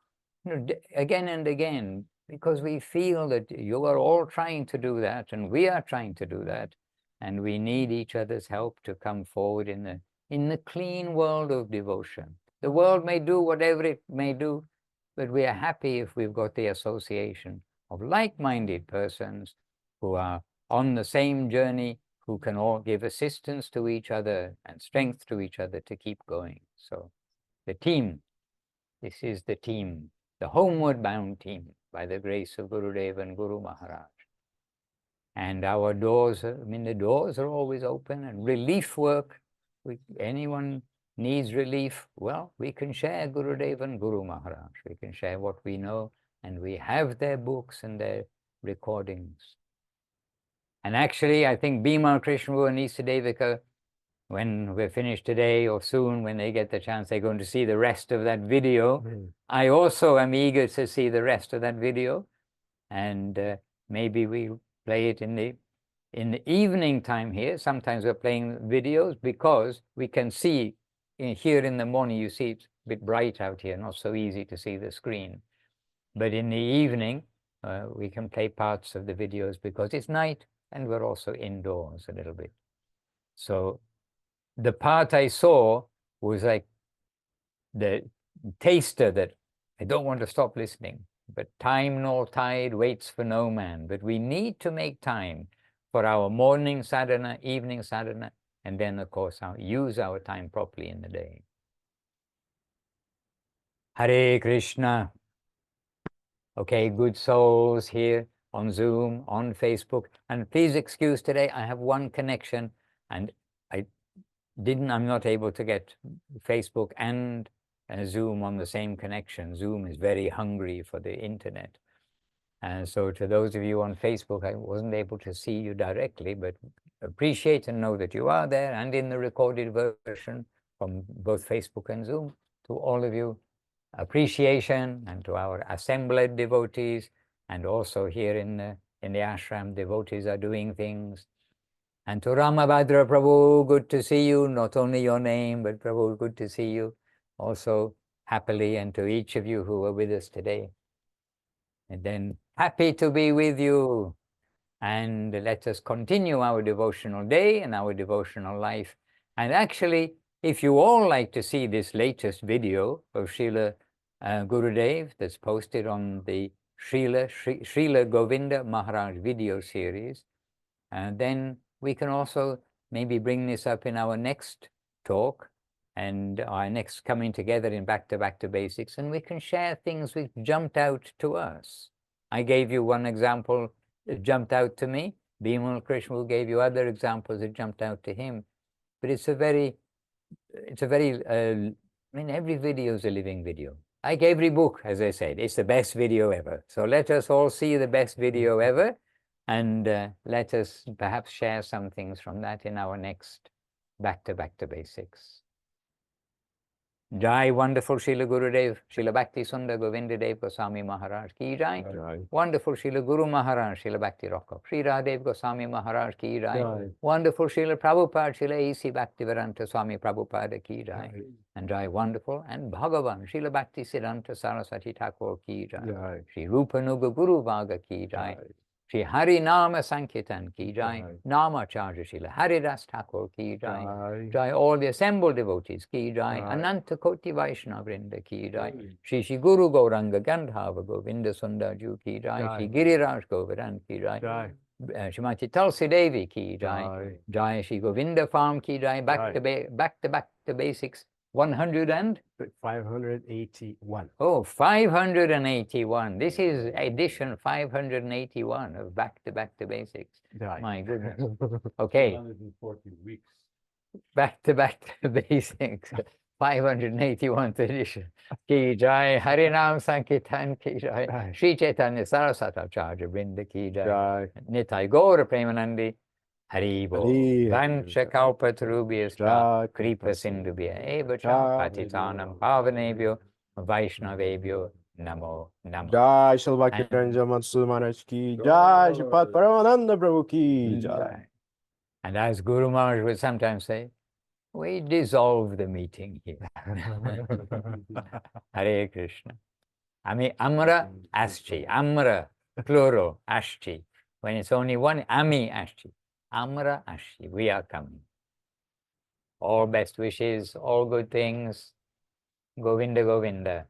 again and again, because we feel that you are all trying to do that, and we are trying to do that. And we need each other's help to come forward in the clean world of devotion. The world may do whatever it may do, but we are happy if we've got the association of like-minded persons who are on the same journey, who can all give assistance to each other and strength to each other to keep going. So the team, this is the team, the homeward bound team, by the grace of Gurudev and Guru Maharaj. And our doors, the doors are always open, and relief work, anyone needs relief, well, we can share Gurudev and Guru Maharaj. We can share what we know, and we have their books and their recordings. And actually, I think Bimal Krishna Prabhu and Istadevika, when we're finished today or soon, when they get the chance, they're going to see the rest of that video. I also am eager to see the rest of that video, and maybe we play it in the evening time here. Sometimes we're playing videos because we can see here in the morning, you see it's a bit bright out here, not so easy to see the screen. But in the evening, we can play parts of the videos because it's night and we're also indoors a little bit. So the part I saw was like the taster that I don't want to stop listening, but time nor tide waits for no man. But we need to make time for our morning sadhana, evening sadhana, and then of course use our time properly in the day. Hare Krishna. Okay, good souls here on Zoom, on Facebook. And please excuse today, I have one connection and I'm not able to get Facebook and Zoom on the same connection. Zoom is very hungry for the internet. And so to those of you on Facebook, I wasn't able to see you directly, but appreciate and know that you are there and in the recorded version from both Facebook and Zoom. To all of you, appreciation, and to our assembled devotees, and also here in the ashram, devotees are doing things. And to Ramabhadra Prabhu, good to see you, not only your name, but Prabhu, good to see you also happily, and to each of you who are with us today. And then happy to be with you, and let us continue our devotional day and our devotional life. And actually, if you all like to see this latest video of Srila Gurudev that's posted on the Srila Govinda Maharaj video series, then we can also maybe bring this up in our next talk and our next coming together in Back to Basics, and we can share things which jumped out to us. I gave you one example that jumped out to me. Bimal Krishna gave you other examples that jumped out to him. But it's a very, I mean, every video is a living video. Like every book, as I said, it's the best video ever. So let us all see the best video ever, and let us perhaps share some things from that in our next Back to Basics. Jai, wonderful Srila Gurudev, Srila Bhakti Sundar Govinda Dev Goswami Maharaj ki jai. Wonderful Srila Guru Maharaj, Srila Bhakti Rocco, Sri Radhadev Goswami Maharaj ki jai. Wonderful Srila Prabhupada, Srila A.C. Bhaktivedanta Swami Prabhupada ki jai. And jai, wonderful, and Bhagavan, Srila Bhakti Siddhanta Saraswati Thakur ki jai. Sri Rupanuga Guru Bhaga ki jai. Sri Hari Nama Sankirtan ki jai. Nama Charja Srila Haridas Thakur ki jai. Jai all the assembled devotees ki jai. Ananta Koti Vaishnava Vrinda ki jai. Shri Guru Gauranga Gandhava Govinda Sundar Ju ki jai. Shri Giriraj Govardhan ki jai. Shrimati Tulsi Devi ki jai. Jai Shri Govinda Farm ki jai. Back to Basics 100 and
581.
Oh, 581. This is edition 581 of Back to Basics. My goodness. Okay.
140 weeks.
Back to Basics. 581th edition. Ki jai, Harinam Sankirtan ki jai. Sri Chaitanya Saraswati Acharya Vrinda ki jai. Nitai Gaura Premanandi. Haribo. Vancha Kalpatarubhyascha Kripa Sindhubhya Evacha Patitanam Pavanebhyo Vaishnavebhyo Namo Namo.
Jai Srila Bhakti Madhusudan Maharaj ki jai. Srila Paramananda Prabhu ki jai.
And as Guru Maharaj would sometimes say, we dissolve the meeting here. Hare Krishna. Ami Amra Aschi. Amra plural Aschi. When it's only one, Ami Aschi. Amra Ashi, we are coming. All best wishes, all good things. Govinda Govinda.